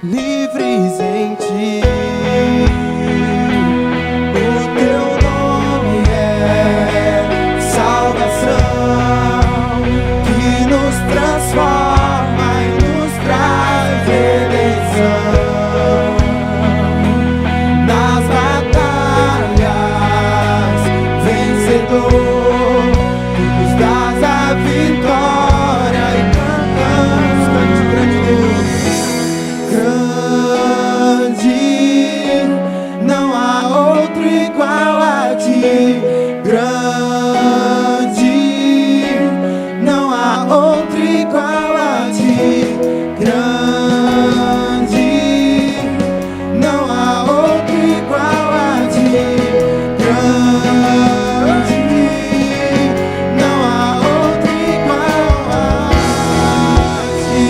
livres em ti. O teu nome é salvação, que nos transforma e nos traz redenção. Nas batalhas, vencedor, tu nos dás a vitória e cantamos. Cante, grande Deus. Grande, não há outro igual a ti. Grande, não há outro igual a ti. Grande, não há outro igual a ti. Grande, não há outro igual a ti.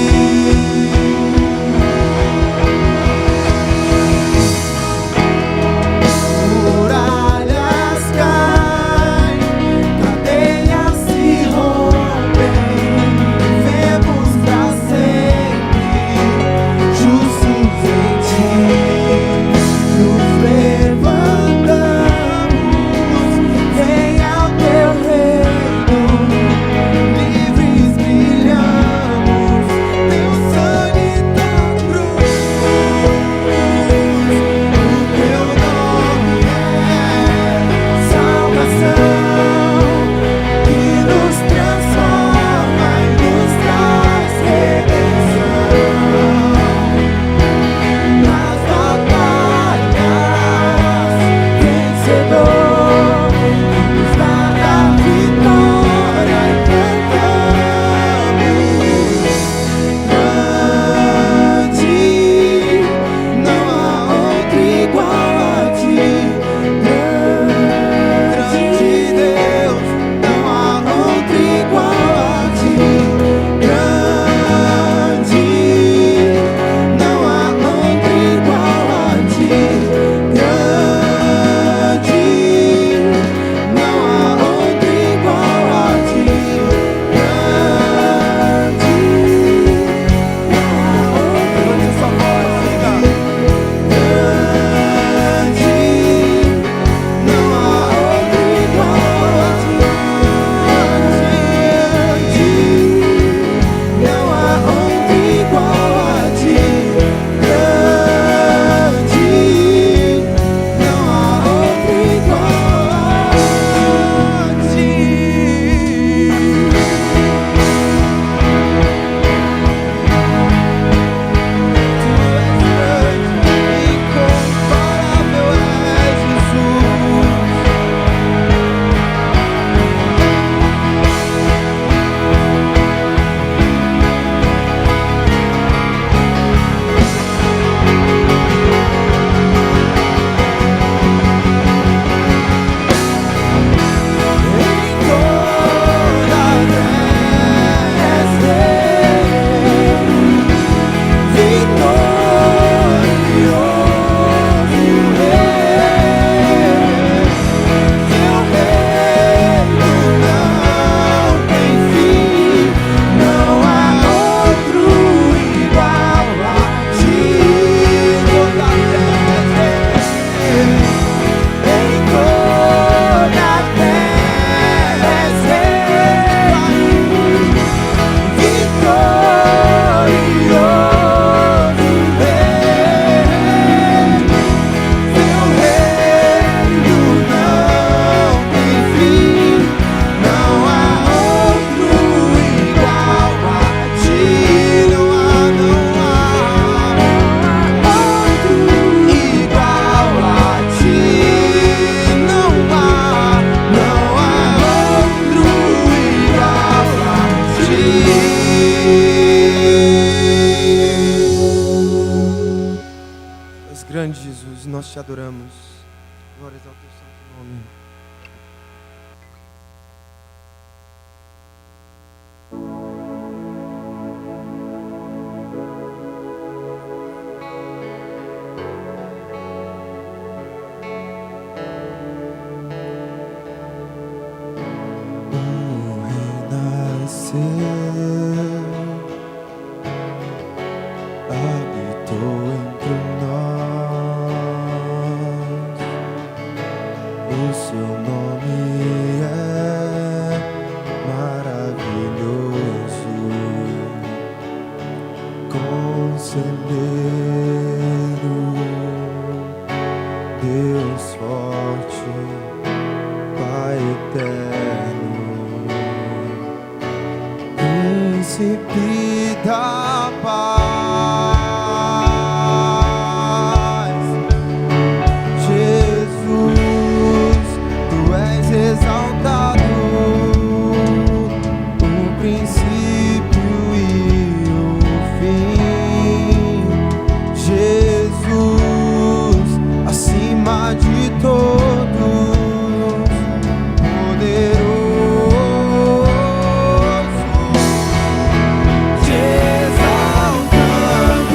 Muralhas caem, cadeias se rompem, vivemos pra sempre, justos em ti. Nos levantamos, vem ao teu reino, livres brilhamos, teu sangue tão cruz. Teu nome é salvação, que nos transforma e nos traz redenção. Nas batalhas, vencedor, nos dá a vitória e cantamos. Grande, não há outro igual a ti. Grande Deus, não há outro igual a ti. Grande, não há outro igual a ti. Grande, não há outro igual a ti. Grande, não há outro. Levante sua voz, diga. Grande, não há outro igual a ti. Grande, não há outro igual a ti. Grande, não há outro igual a ti. Incomparável é Jesus. Em toda terrestre, vitorioso Rei, teu reino não tem fim, não há outro igual a ti. Toda terrestre, em toda terrestre, vitorioso Rei, teu reino não tem fim, não há outro igual a ti. Não há outro igual a ti. Não há outro igual a ti. Deus grande, Jesus, nós te adoramos. Glórias ao teu santo nome. Renasceu, habitou conselheiro, Deus forte, Pai eterno, príncipe da paz. Jesus, tu és exaltado, o princípio e o fim. Jesus, acima de todos, poderoso, te exaltamos.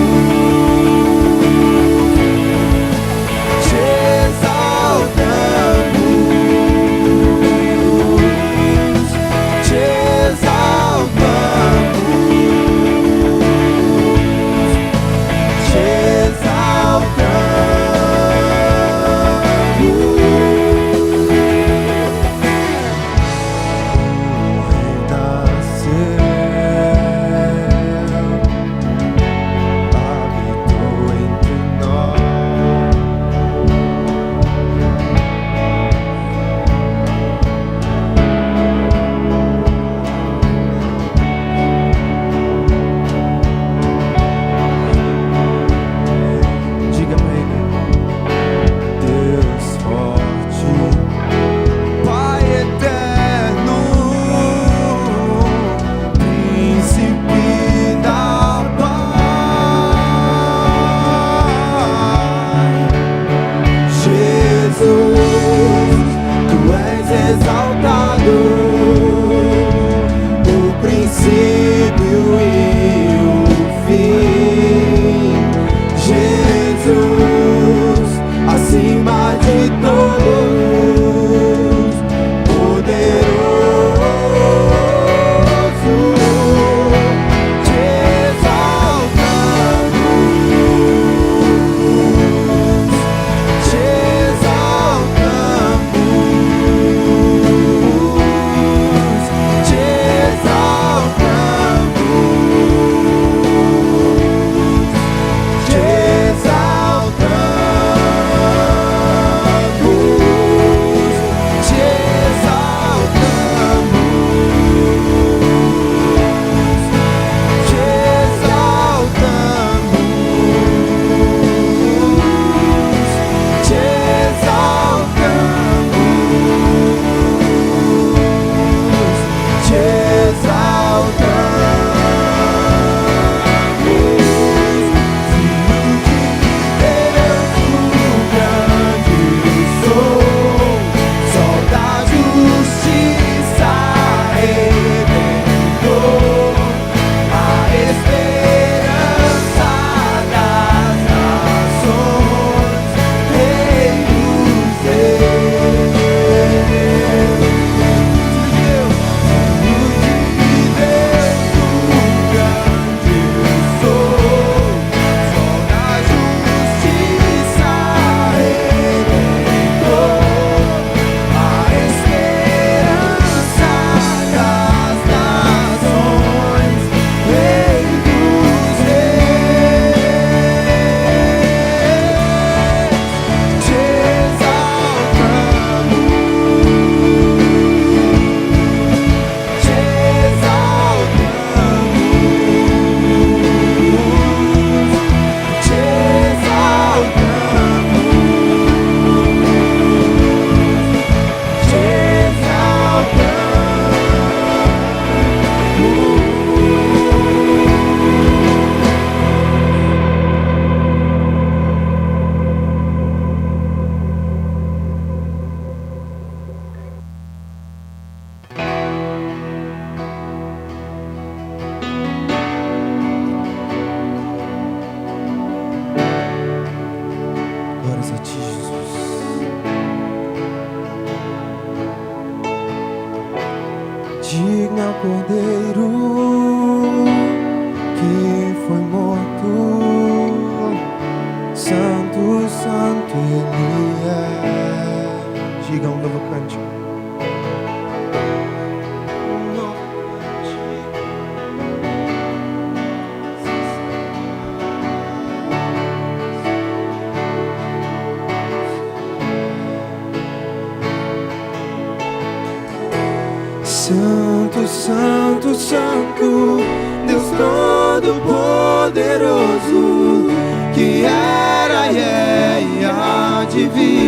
santo, santo, Deus Todo-Poderoso, que era e é e há de vir.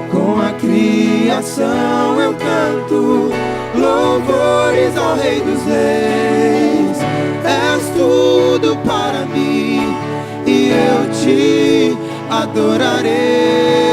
Com a criação eu canto louvores ao Rei dos Reis. És tudo para mim e eu te adorarei.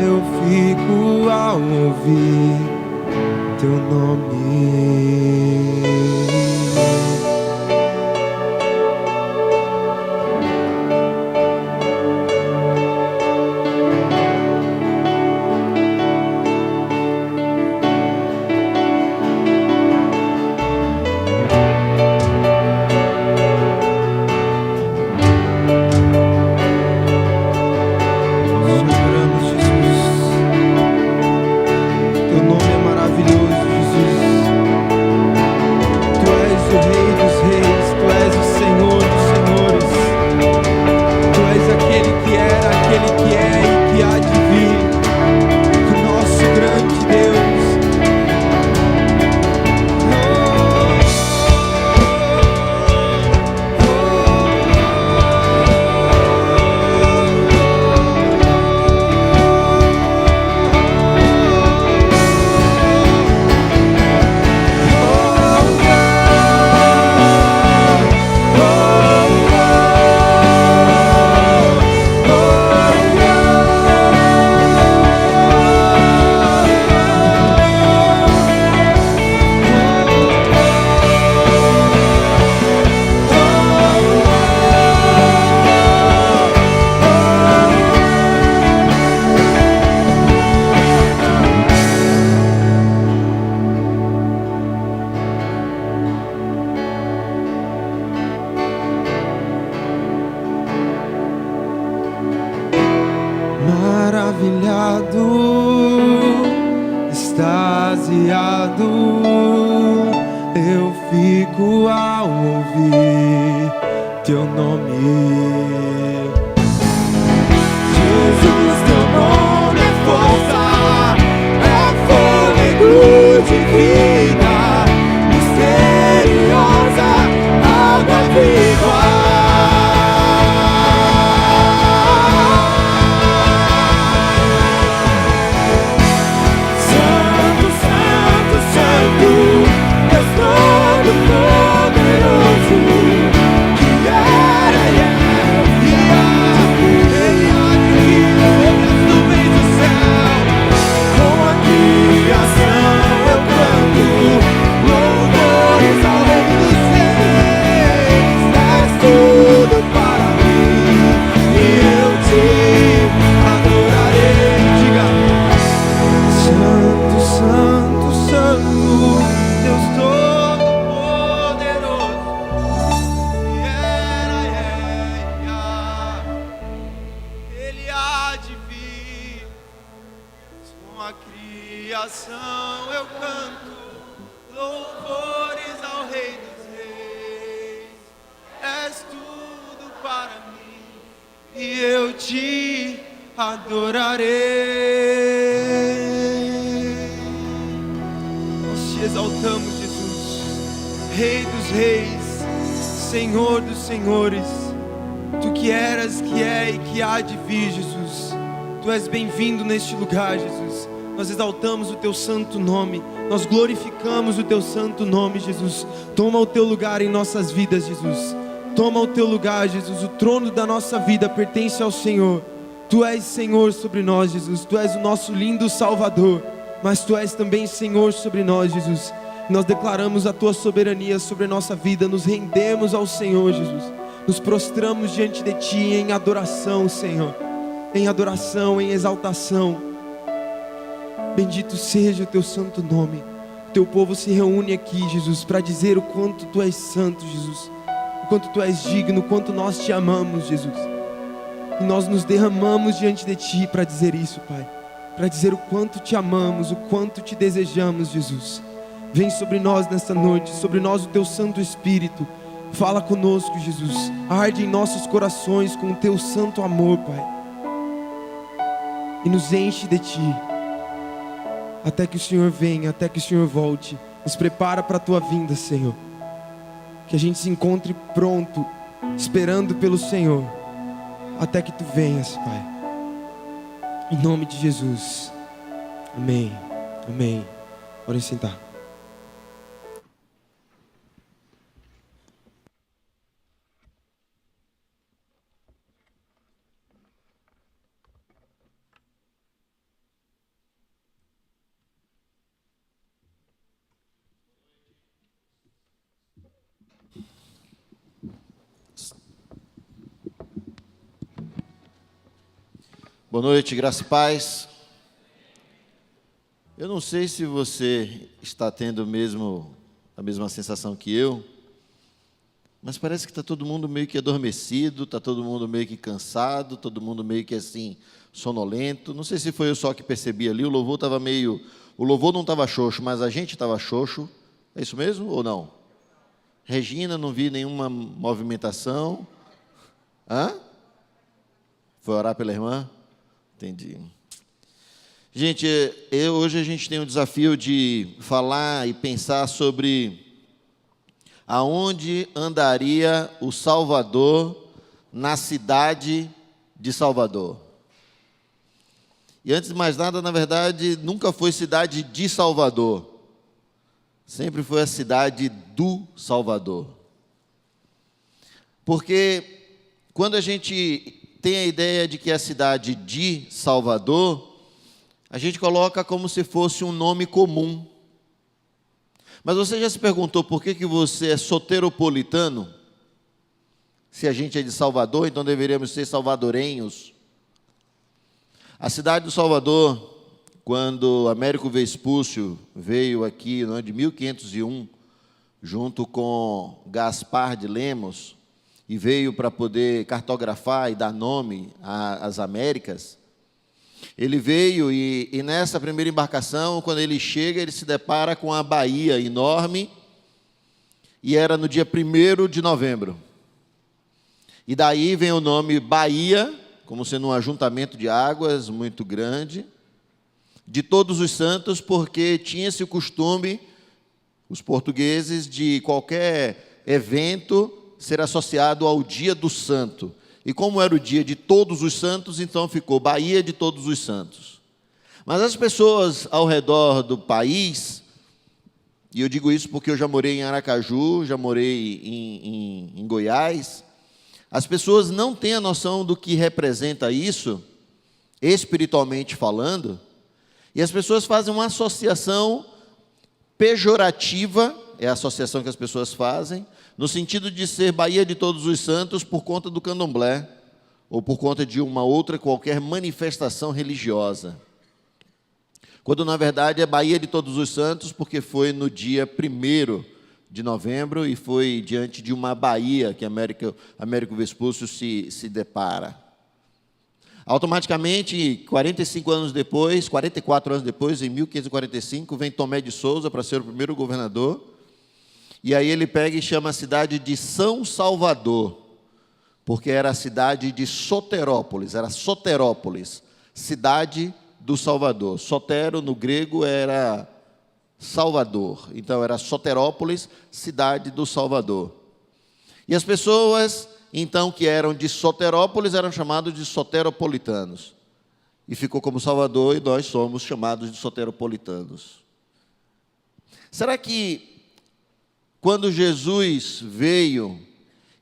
Eu fico ao ouvir teu nome. Maravilhado, extasiado, eu fico ao ouvir teu nome. Jesus, teu nome é força, é fôlego de vida, misteriosa, água viva. Poderoso, que era e é criação eu canto louvores ao Rei dos Reis. És tudo para mim e eu te adorarei. Nós te exaltamos, Jesus, Rei dos Reis, Senhor dos Senhores. Tu que eras, que é e que há de vir, Jesus. Tu és bem-vindo neste lugar, Jesus. Nós exaltamos o Teu santo nome. Nós glorificamos o Teu santo nome, Jesus. Toma o Teu lugar em nossas vidas, Jesus. Toma o Teu lugar, Jesus. O trono da nossa vida pertence ao Senhor. Tu és Senhor sobre nós, Jesus. Tu és o nosso lindo Salvador. Mas Tu és também Senhor sobre nós, Jesus. Nós declaramos a Tua soberania sobre a nossa vida. Nos rendemos ao Senhor, Jesus. Nos prostramos diante de Ti em adoração, Senhor. Em adoração, em exaltação. Bendito seja o Teu santo nome. O Teu povo se reúne aqui, Jesus, para dizer o quanto Tu és santo, Jesus. O quanto Tu és digno, o quanto nós Te amamos, Jesus. E nós nos derramamos diante de Ti para dizer isso, Pai. Para dizer o quanto Te amamos, o quanto Te desejamos, Jesus. Vem sobre nós nesta noite, sobre nós o Teu Santo Espírito. Fala conosco, Jesus. Arde em nossos corações com o Teu santo amor, Pai. E nos enche de Ti. Até que o Senhor venha, até que o Senhor volte. Nos prepara para a Tua vinda, Senhor. Que a gente se encontre pronto, esperando pelo Senhor. Até que Tu venhas, Pai. Em nome de Jesus. Amém. Amém. Podem sentar. Boa noite, graça e paz. Eu não sei se você está tendo a mesma sensação que eu, mas parece que está todo mundo meio que adormecido, está todo mundo meio que cansado, todo mundo meio que assim, sonolento. Não sei se foi eu só que percebi ali, o louvor não estava xoxo, mas a gente estava xoxo. É isso mesmo ou não? Regina, não vi nenhuma movimentação. Hã? Foi orar pela irmã? Entendi. Gente, hoje a gente tem o desafio de falar e pensar sobre aonde andaria o Salvador na cidade de Salvador. E antes de mais nada, na verdade, nunca foi cidade de Salvador. Sempre foi a cidade do Salvador. Porque quando a gente tem a ideia de que é a cidade de Salvador, a gente coloca como se fosse um nome comum. Mas você já se perguntou por que você é soteropolitano? Se a gente é de Salvador, então deveríamos ser salvadorenhos. A cidade do Salvador, quando Américo Vespúcio veio aqui no ano de 1501, junto com Gaspar de Lemos, e veio para poder cartografar e dar nome às Américas, ele veio e nessa primeira embarcação, quando ele chega, ele se depara com a baía enorme, e era no dia 1º de novembro. E daí vem o nome Baía, como sendo um ajuntamento de águas muito grande, de Todos os Santos, porque tinha-se o costume, os portugueses, de qualquer evento ser associado ao dia do santo. E como era o dia de Todos os Santos, então ficou Baía de Todos os Santos. Mas as pessoas ao redor do país, e eu digo isso porque eu já morei em Aracaju, já morei em Goiás, as pessoas não têm a noção do que representa isso, espiritualmente falando, e as pessoas fazem uma associação pejorativa, é a associação que as pessoas fazem, no sentido de ser Baía de Todos os Santos por conta do candomblé, ou por conta de uma outra qualquer manifestação religiosa. Quando, na verdade, é Baía de Todos os Santos, porque foi no dia 1º de novembro e foi diante de uma baía que Américo Vespúcio se depara. Automaticamente, 45 anos depois, 44 anos depois, em 1545, vem Tomé de Souza para ser o primeiro governador. E aí ele pega e chama a cidade de São Salvador, porque era a cidade de Soterópolis, era Soterópolis, cidade do Salvador. Sotero, no grego, era Salvador. Então, era Soterópolis, cidade do Salvador. E as pessoas, então, que eram de Soterópolis, eram chamados de soteropolitanos. E ficou como Salvador, e nós somos chamados de soteropolitanos. Será que, quando Jesus veio,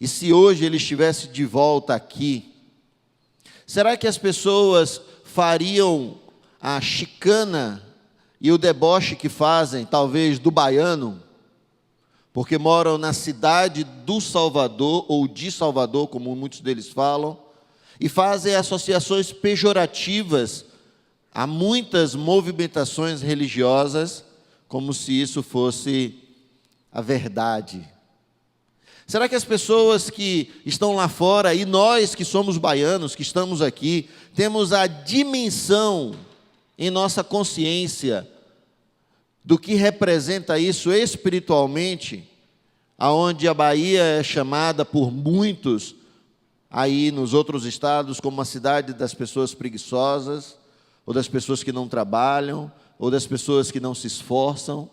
e se hoje ele estivesse de volta aqui, será que as pessoas fariam a chicana e o deboche que fazem, talvez, do baiano, porque moram na cidade do Salvador, ou de Salvador, como muitos deles falam, e fazem associações pejorativas a muitas movimentações religiosas, como se isso fosse a verdade? Será que as pessoas que estão lá fora, e nós que somos baianos, que estamos aqui, temos a dimensão em nossa consciência do que representa isso espiritualmente, aonde a Bahia é chamada por muitos, aí nos outros estados, como a cidade das pessoas preguiçosas, ou das pessoas que não trabalham, ou das pessoas que não se esforçam?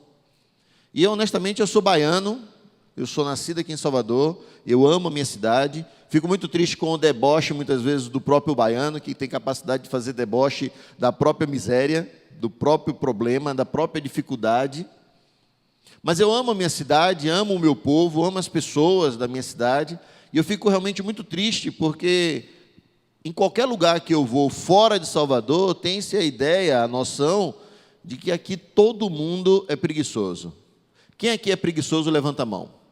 E honestamente, eu sou baiano, eu sou nascido aqui em Salvador, eu amo a minha cidade, fico muito triste com o deboche, muitas vezes, do próprio baiano, que tem capacidade de fazer deboche da própria miséria, do próprio problema, da própria dificuldade. Mas eu amo a minha cidade, amo o meu povo, amo as pessoas da minha cidade, e eu fico realmente muito triste, porque em qualquer lugar que eu vou, fora de Salvador, tem-se a ideia, a noção, de que aqui todo mundo é preguiçoso. Quem aqui é preguiçoso, levanta a mão.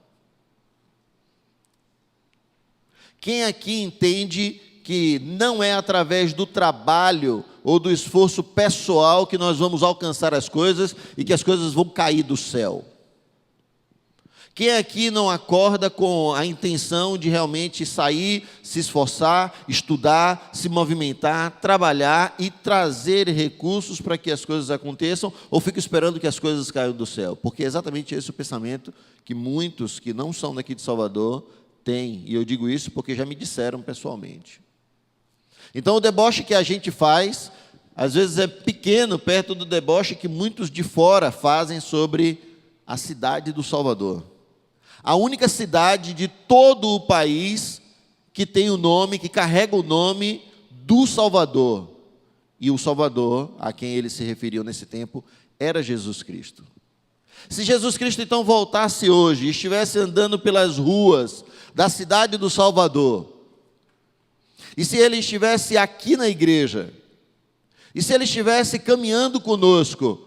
Quem aqui entende que não é através do trabalho ou do esforço pessoal que nós vamos alcançar as coisas e que as coisas vão cair do céu? Quem aqui não acorda com a intenção de realmente sair, se esforçar, estudar, se movimentar, trabalhar e trazer recursos para que as coisas aconteçam, ou fica esperando que as coisas caiam do céu? Porque é exatamente esse o pensamento que muitos que não são daqui de Salvador têm, e eu digo isso porque já me disseram pessoalmente. Então, o deboche que a gente faz, às vezes é pequeno, perto do deboche que muitos de fora fazem sobre a cidade do Salvador. A única cidade de todo o país que tem o nome, que carrega o nome do Salvador. E o Salvador, a quem ele se referiu nesse tempo, era Jesus Cristo. Se Jesus Cristo então voltasse hoje e estivesse andando pelas ruas da cidade do Salvador, e se ele estivesse aqui na igreja, e se ele estivesse caminhando conosco,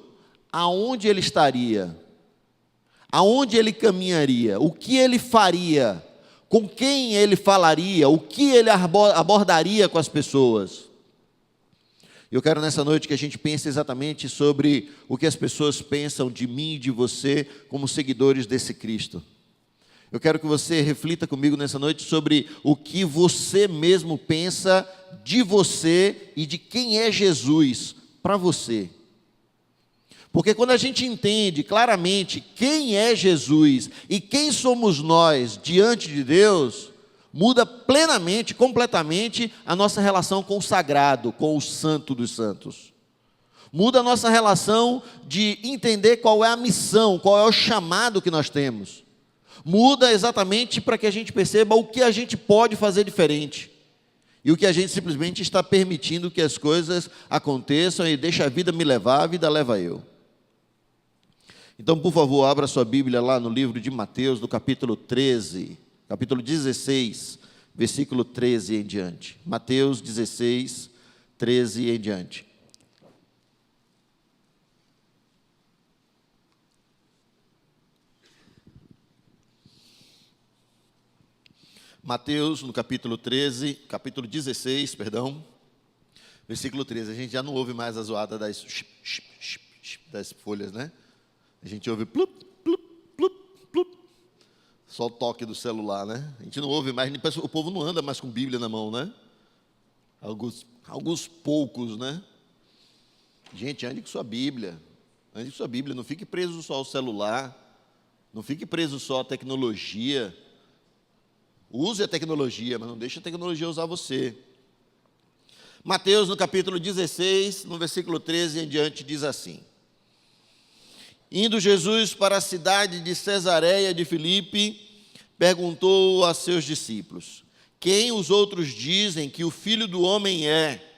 aonde ele estaria? Aonde ele caminharia? O que ele faria? Com quem ele falaria? O que ele abordaria com as pessoas? Eu quero nessa noite que a gente pense exatamente sobre o que as pessoas pensam de mim e de você como seguidores desse Cristo. Eu quero que você reflita comigo nessa noite sobre o que você mesmo pensa de você e de quem é Jesus para você. Porque quando a gente entende claramente quem é Jesus e quem somos nós diante de Deus, muda plenamente, completamente a nossa relação com o sagrado, com o santo dos santos. Muda a nossa relação de entender qual é a missão, qual é o chamado que nós temos. Muda exatamente para que a gente perceba o que a gente pode fazer diferente. E o que a gente simplesmente está permitindo que as coisas aconteçam e deixa a vida me levar, a vida leva eu. Então, por favor, abra sua Bíblia lá no livro de Mateus, no capítulo 13, capítulo 16, versículo 13 em diante. Mateus 16, 13 em diante. Mateus, no capítulo 13, capítulo 16, perdão, versículo 13. A gente já não ouve mais a zoada das folhas, né? A gente ouve plup, plup, plup, plup. Só o toque do celular, né? A gente não ouve mais, o povo não anda mais com Bíblia na mão, né? Alguns poucos, né? Gente, ande com sua Bíblia. Ande com sua Bíblia. Não fique preso só ao celular. Não fique preso só à tecnologia. Use a tecnologia, mas não deixe a tecnologia usar você. Mateus, no capítulo 16, no versículo 13 em diante, diz assim: Indo Jesus para a cidade de Cesareia de Filipe, perguntou a seus discípulos: Quem os outros dizem que o Filho do Homem é?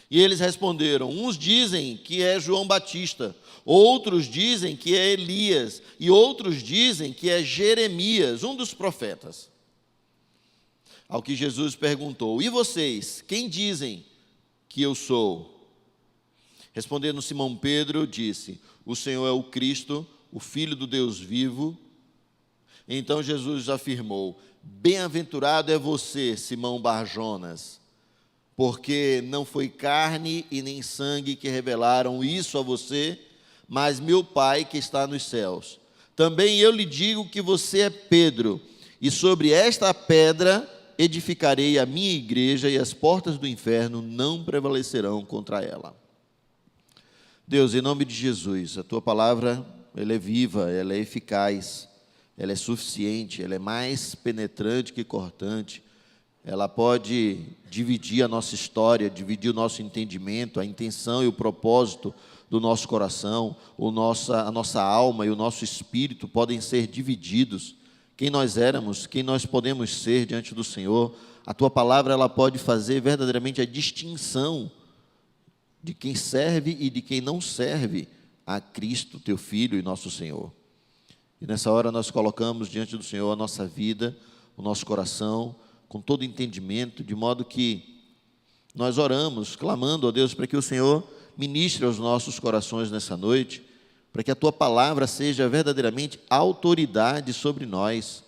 E eles responderam: Uns dizem que é João Batista, outros dizem que é Elias, e outros dizem que é Jeremias, um dos profetas. Ao que Jesus perguntou: E vocês, quem dizem que eu sou? Respondendo Simão Pedro, disse: O Senhor é o Cristo, o Filho do Deus vivo. Então Jesus afirmou: Bem-aventurado é você, Simão Barjonas, porque não foi carne e nem sangue que revelaram isso a você, mas meu Pai que está nos céus. Também eu lhe digo que você é Pedro, e sobre esta pedra edificarei a minha igreja, e as portas do inferno não prevalecerão contra ela. Deus, em nome de Jesus, a tua palavra, ela é viva, ela é eficaz, ela é suficiente, ela é mais penetrante que cortante. Ela pode dividir a nossa história, dividir o nosso entendimento, a intenção e o propósito do nosso coração, a nossa alma e o nosso espírito podem ser divididos. Quem nós éramos, quem nós podemos ser diante do Senhor. A tua palavra, ela pode fazer verdadeiramente a distinção de quem serve e de quem não serve a Cristo, teu Filho e nosso Senhor. E nessa hora nós colocamos diante do Senhor a nossa vida, o nosso coração, com todo entendimento, de modo que nós oramos, clamando a Deus para que o Senhor ministre aos nossos corações nessa noite, para que a tua palavra seja verdadeiramente autoridade sobre nós,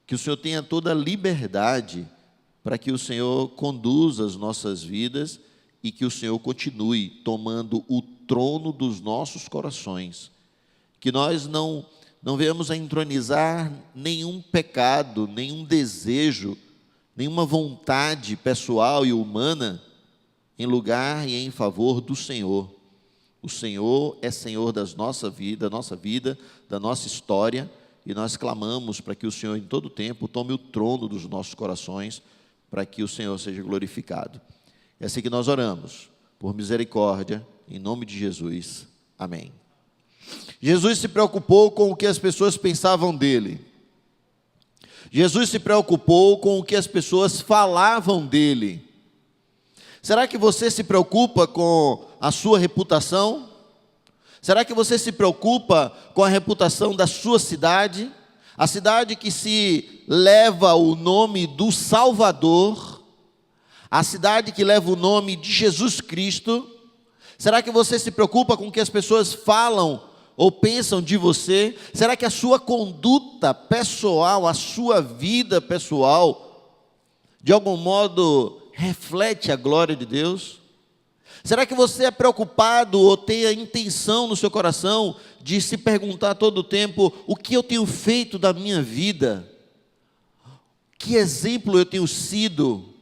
que o Senhor tenha toda a liberdade para que o Senhor conduza as nossas vidas e que o Senhor continue tomando o trono dos nossos corações, que nós não venhamos a entronizar nenhum pecado, nenhum desejo, nenhuma vontade pessoal e humana em lugar e em favor do Senhor. O Senhor é Senhor da nossa vida, da nossa história, e nós clamamos para que o Senhor em todo tempo tome o trono dos nossos corações, para que o Senhor seja glorificado. É assim que nós oramos, por misericórdia, em nome de Jesus. Amém. Jesus se preocupou com o que as pessoas pensavam dele. Jesus se preocupou com o que as pessoas falavam dele. Será que você se preocupa com a sua reputação? Será que você se preocupa com a reputação da sua cidade? A cidade que se leva o nome do Salvador, a cidade que leva o nome de Jesus Cristo. Será que você se preocupa com o que as pessoas falam ou pensam de você? Será que a sua conduta pessoal, a sua vida pessoal, de algum modo reflete a glória de Deus? Será que você é preocupado ou tem a intenção no seu coração de se perguntar todo o tempo: o que eu tenho feito da minha vida? Que exemplo eu tenho sido?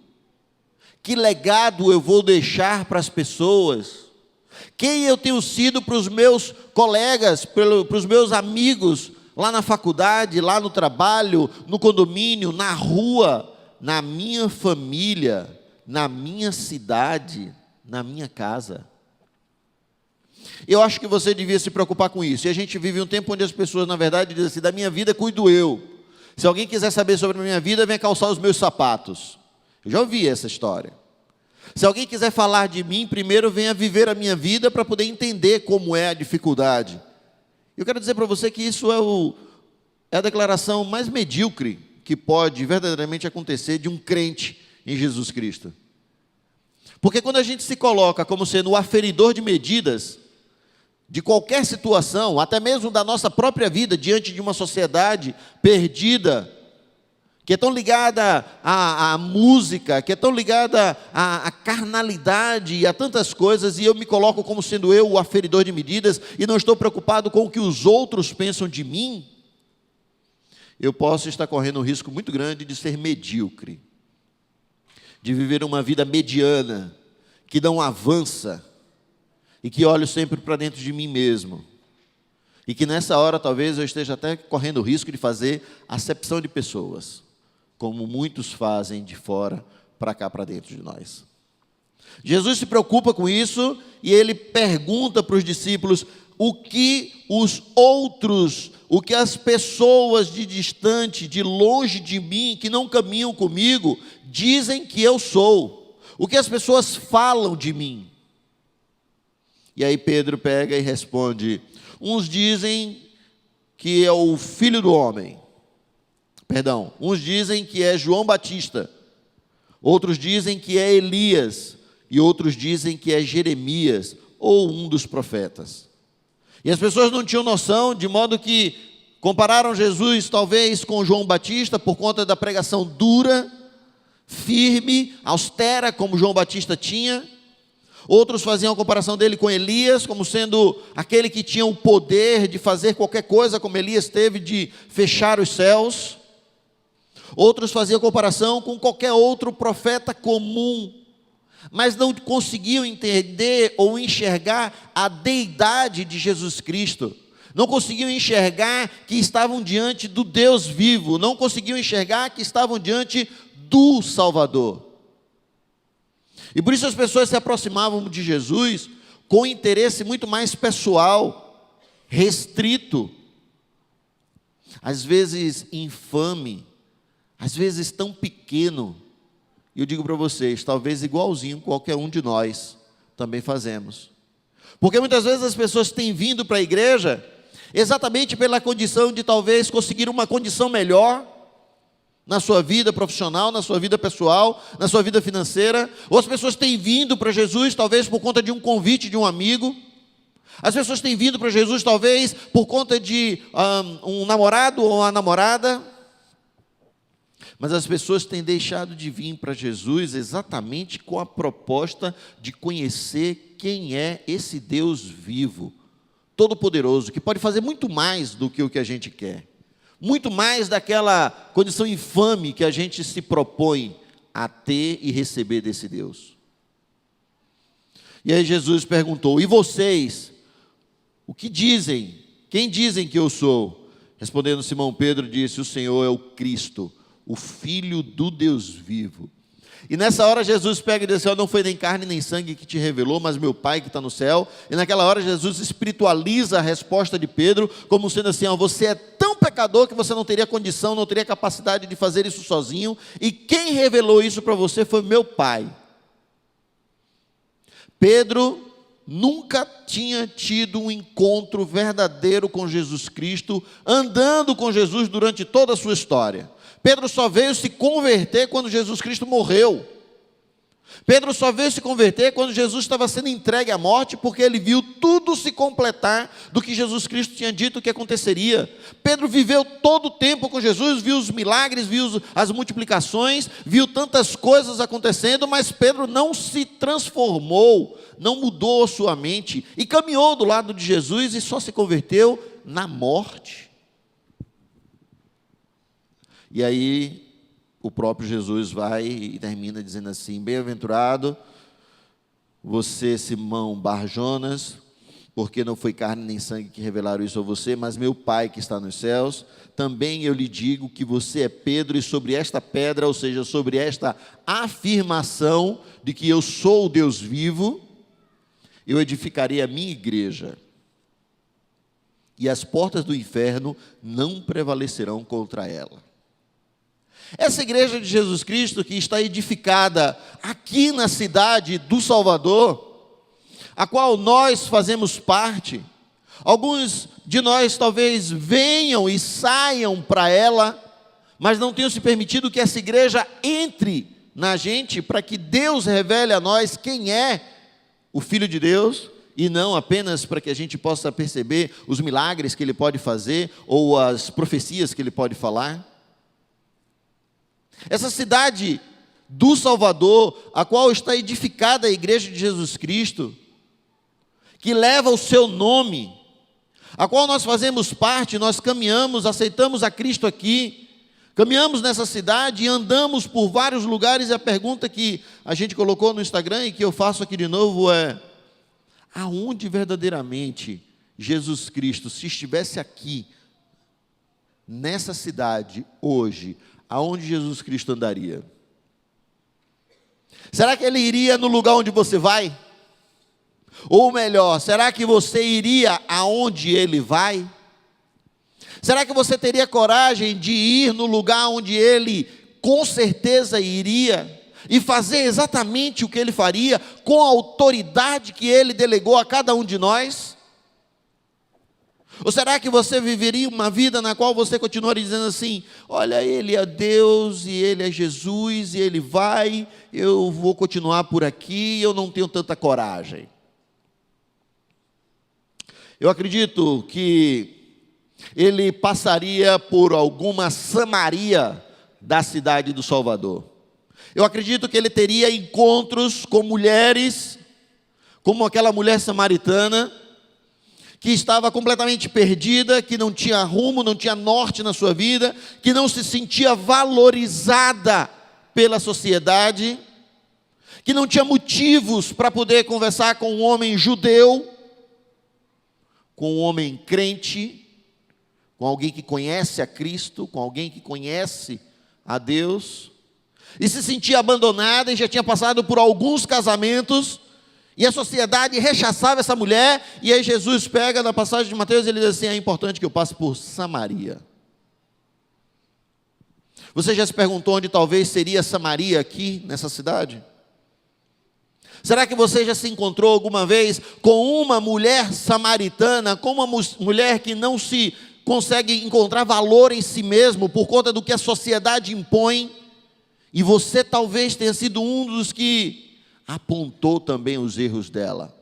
Que legado eu vou deixar para as pessoas? Quem eu tenho sido para os meus colegas, para os meus amigos, lá na faculdade, lá no trabalho, no condomínio, na rua, na minha família, na minha cidade, na minha casa? Eu acho que você devia se preocupar com isso. E a gente vive um tempo onde as pessoas, na verdade, dizem assim: da minha vida cuido eu. Se alguém quiser saber sobre a minha vida, venha calçar os meus sapatos. Eu já ouvi essa história. Se alguém quiser falar de mim, primeiro venha viver a minha vida para poder entender como é a dificuldade. Eu quero dizer para você que isso é a declaração mais medíocre que pode verdadeiramente acontecer de um crente em Jesus Cristo. Porque quando a gente se coloca como sendo o aferidor de medidas de qualquer situação, até mesmo da nossa própria vida, diante de uma sociedade perdida, que é tão ligada à música, que é tão ligada à carnalidade e a tantas coisas, e eu me coloco como sendo eu o aferidor de medidas, e não estou preocupado com o que os outros pensam de mim, eu posso estar correndo um risco muito grande de ser medíocre, de viver uma vida mediana, que não avança, e que olho sempre para dentro de mim mesmo. E que nessa hora talvez eu esteja até correndo o risco de fazer acepção de pessoas, como muitos fazem de fora para cá, para dentro de nós. Jesus se preocupa com isso e ele pergunta para os discípulos o que os outros, o que as pessoas de distante, de longe de mim, que não caminham comigo, dizem que eu sou. O que as pessoas falam de mim. E aí Pedro pega e responde: uns dizem que é o Filho do Homem. Perdão, uns dizem que é João Batista. Outros dizem que é Elias. E outros dizem que é Jeremias ou um dos profetas. E as pessoas não tinham noção, de modo que compararam Jesus talvez com João Batista por conta da pregação dura, firme, austera, como João Batista tinha. Outros faziam a comparação dele com Elias, como sendo aquele que tinha o poder de fazer qualquer coisa, como Elias teve de fechar os céus. Outros faziam a comparação com qualquer outro profeta comum, mas não conseguiam entender ou enxergar a deidade de Jesus Cristo. Não conseguiam enxergar que estavam diante do Deus vivo. Não conseguiam enxergar que estavam diante do Salvador. E por isso as pessoas se aproximavam de Jesus com interesse muito mais pessoal, restrito, às vezes infame, às vezes tão pequeno. E eu digo para vocês, talvez igualzinho qualquer um de nós também fazemos. Porque muitas vezes as pessoas têm vindo para a igreja exatamente pela condição de talvez conseguir uma condição melhor na sua vida profissional, na sua vida pessoal, na sua vida financeira. Ou as pessoas têm vindo para Jesus talvez por conta de um convite de um amigo. As pessoas têm vindo para Jesus talvez por conta de um namorado ou uma namorada. Mas as pessoas têm deixado de vir para Jesus exatamente com a proposta de conhecer quem é esse Deus vivo, todo-poderoso, que pode fazer muito mais do que o que a gente quer, muito mais daquela condição infame que a gente se propõe a ter e receber desse Deus. E aí Jesus perguntou: e vocês, o que dizem? Quem dizem que eu sou? Respondendo Simão Pedro, disse: o Senhor é o Cristo, o Filho do Deus vivo. E nessa hora Jesus pega e diz assim: não foi nem carne nem sangue que te revelou, mas meu Pai que está no céu. E naquela hora Jesus espiritualiza a resposta de Pedro, como sendo assim: você é tão pecador que você não teria condição, não teria capacidade de fazer isso sozinho, e quem revelou isso para você foi meu Pai. Pedro nunca tinha tido um encontro verdadeiro com Jesus Cristo, andando com Jesus durante toda a sua história. Pedro só veio se converter quando Jesus Cristo morreu. Pedro só veio se converter quando Jesus estava sendo entregue à morte, porque ele viu tudo se completar do que Jesus Cristo tinha dito que aconteceria. Pedro viveu todo o tempo com Jesus, viu os milagres, viu as multiplicações, viu tantas coisas acontecendo, mas Pedro não se transformou, não mudou a sua mente, e caminhou do lado de Jesus e só se converteu na morte. E aí o próprio Jesus vai e termina dizendo assim: bem-aventurado você, Simão Bar-Jonas, porque não foi carne nem sangue que revelaram isso a você, mas meu Pai que está nos céus. Também eu lhe digo que você é Pedro, e sobre esta pedra, ou seja, sobre esta afirmação de que eu sou o Deus vivo, eu edificarei a minha igreja, e as portas do inferno não prevalecerão contra ela. Essa igreja de Jesus Cristo, que está edificada aqui na cidade do Salvador, a qual nós fazemos parte, alguns de nós talvez venham e saiam para ela, mas não tenham se permitido que essa igreja entre na gente, para que Deus revele a nós quem é o Filho de Deus, e não apenas para que a gente possa perceber os milagres que Ele pode fazer, ou as profecias que Ele pode falar. Essa cidade do Salvador, a qual está edificada a igreja de Jesus Cristo, que leva o seu nome, a qual nós fazemos parte, nós caminhamos, aceitamos a Cristo aqui, Caminhamos nessa cidade e andamos por vários lugares, e a pergunta que a gente colocou no Instagram e que eu faço aqui de novo é: aonde verdadeiramente Jesus Cristo, se estivesse aqui, nessa cidade, hoje, aonde Jesus Cristo andaria? Será que Ele iria no lugar onde você vai? Ou melhor, será que você iria aonde Ele vai? Será que você teria coragem de ir no lugar onde Ele com certeza iria e fazer exatamente o que Ele faria, com a autoridade que Ele delegou a cada um de nós? Ou será que você viveria uma vida na qual você continuaria dizendo assim: olha, Ele é Deus, e Ele é Jesus, e Ele vai, eu vou continuar por aqui, eu não tenho tanta coragem? Eu acredito que Ele passaria por alguma Samaria da cidade do Salvador. Eu acredito que Ele teria encontros com mulheres, como aquela mulher samaritana, que estava completamente perdida, que não tinha rumo, não tinha norte na sua vida, que não se sentia valorizada pela sociedade, que não tinha motivos para poder conversar com um homem judeu, com um homem crente, com alguém que conhece a Cristo, com alguém que conhece a Deus, e se sentia abandonada, e já tinha passado por alguns casamentos, e a sociedade rechaçava essa mulher. E aí Jesus pega na passagem de Mateus e ele diz assim: é importante que eu passe por Samaria. Você já se perguntou onde talvez seria Samaria aqui nessa cidade? Será que você já se encontrou alguma vez com uma mulher samaritana, com uma mulher que não se consegue encontrar valor em si mesmo por conta do que a sociedade impõe? E você talvez tenha sido um dos que apontou também os erros dela.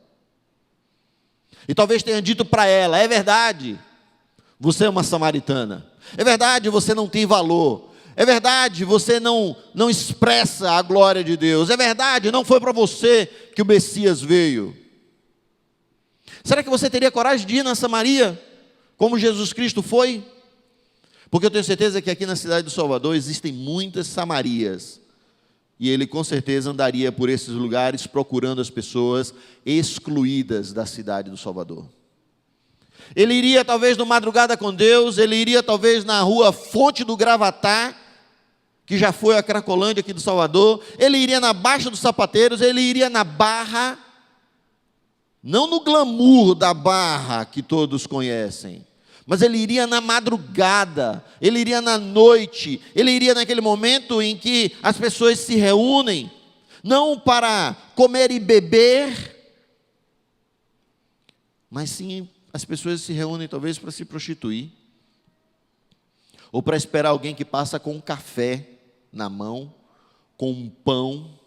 E talvez tenha dito para ela: é verdade, você é uma samaritana. É verdade, você não tem valor. É verdade, você não expressa a glória de Deus. É verdade, não foi para você que o Messias veio. Será que você teria coragem de ir na Samaria, como Jesus Cristo foi? Porque eu tenho certeza que aqui na cidade do Salvador existem muitas Samarias. E Ele com certeza andaria por esses lugares procurando as pessoas excluídas da cidade do Salvador. Ele iria talvez no Madrugada com Deus, ele iria talvez na rua Fonte do Gravatá, que já foi a Cracolândia aqui do Salvador, ele iria na Baixa dos Sapateiros, ele iria na Barra, não no glamour da Barra que todos conhecem, mas ele iria na madrugada, ele iria na noite, ele iria naquele momento em que as pessoas se reúnem, não para comer e beber, mas sim as pessoas se reúnem talvez para se prostituir, ou para esperar alguém que passa com um café na mão, com um pão,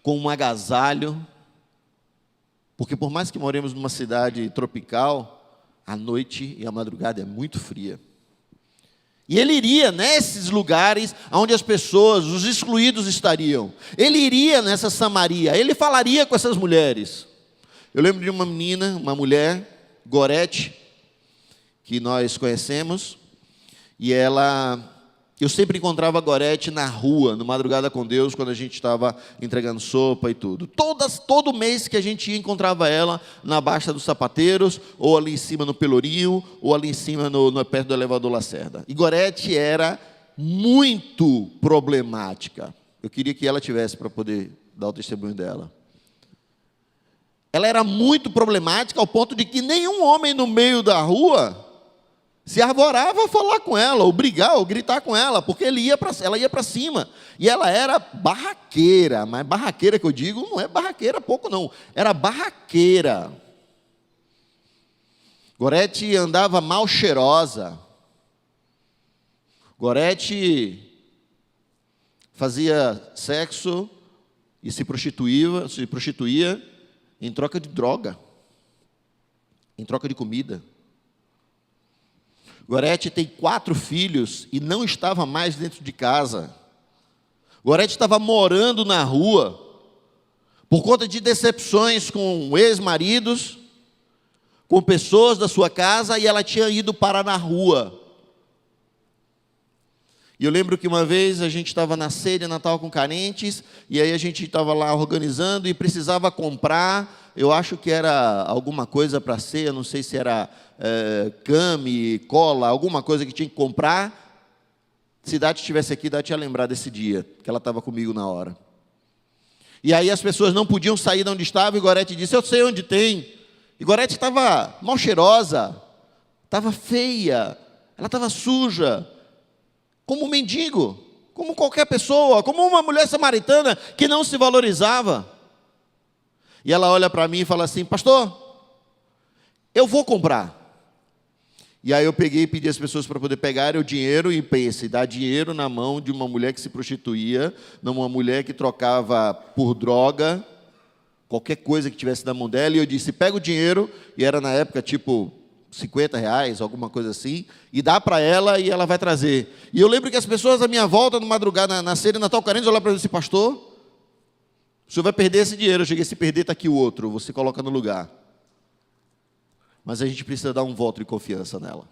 com um agasalho, porque por mais que moremos numa cidade tropical, a noite e a madrugada é muito fria. E ele iria nesses lugares onde as pessoas, os excluídos estariam. Ele iria nessa Samaria, ele falaria com essas mulheres. Eu lembro de uma menina, uma mulher, Gorete, que nós conhecemos, e eu sempre encontrava a Gorete na rua, no Madrugada com Deus, quando a gente estava entregando sopa e tudo. Todo mês que a gente ia, encontrava ela na Baixa dos Sapateiros, ou ali em cima no Pelourinho, ou ali em cima perto do elevador Lacerda. E Gorete era muito problemática. Eu queria que ela tivesse para poder dar o testemunho dela. Ela era muito problemática ao ponto de que nenhum homem no meio da rua se arvorava a falar com ela, ou brigar, ou gritar com ela, porque ela ia para cima. E ela era barraqueira, mas barraqueira que eu digo não é barraqueira pouco não, era barraqueira. Gorete andava mal cheirosa. Gorete fazia sexo e se prostituía em troca de droga, em troca de comida. Gorete tem 4 filhos e não estava mais dentro de casa. Gorete estava morando na rua por conta de decepções com ex-maridos, com pessoas da sua casa, e ela tinha ido parar na rua. E eu lembro que uma vez a gente estava na ceia de Natal com carentes, e aí a gente estava lá organizando e precisava comprar, eu acho que era alguma coisa para ceia, não sei se era came, cola, alguma coisa que tinha que comprar. Se Dati estivesse aqui, Dati ia lembrar desse dia, que ela estava comigo na hora. E aí as pessoas não podiam sair de onde estava, e Gorete disse, eu sei onde tem. E Gorete estava mal cheirosa, estava feia, ela estava suja, como um mendigo, como qualquer pessoa, como uma mulher samaritana que não se valorizava. E ela olha para mim e fala assim, pastor, eu vou comprar. E aí eu peguei e pedi às pessoas para poder pegarem o dinheiro e pense, dar dinheiro na mão de uma mulher que se prostituía, uma mulher que trocava por droga, qualquer coisa que tivesse na mão dela, e eu disse, pega o dinheiro, e era na época tipo R$50, alguma coisa assim, e dá para ela e ela vai trazer. E eu lembro que as pessoas à minha volta, no madrugada, na ceia de Natal Carentes, olharam para mim e disse, pastor, o senhor vai perder esse dinheiro. Eu cheguei, se perder está aqui o outro, você coloca no lugar. Mas a gente precisa dar um voto de confiança nela.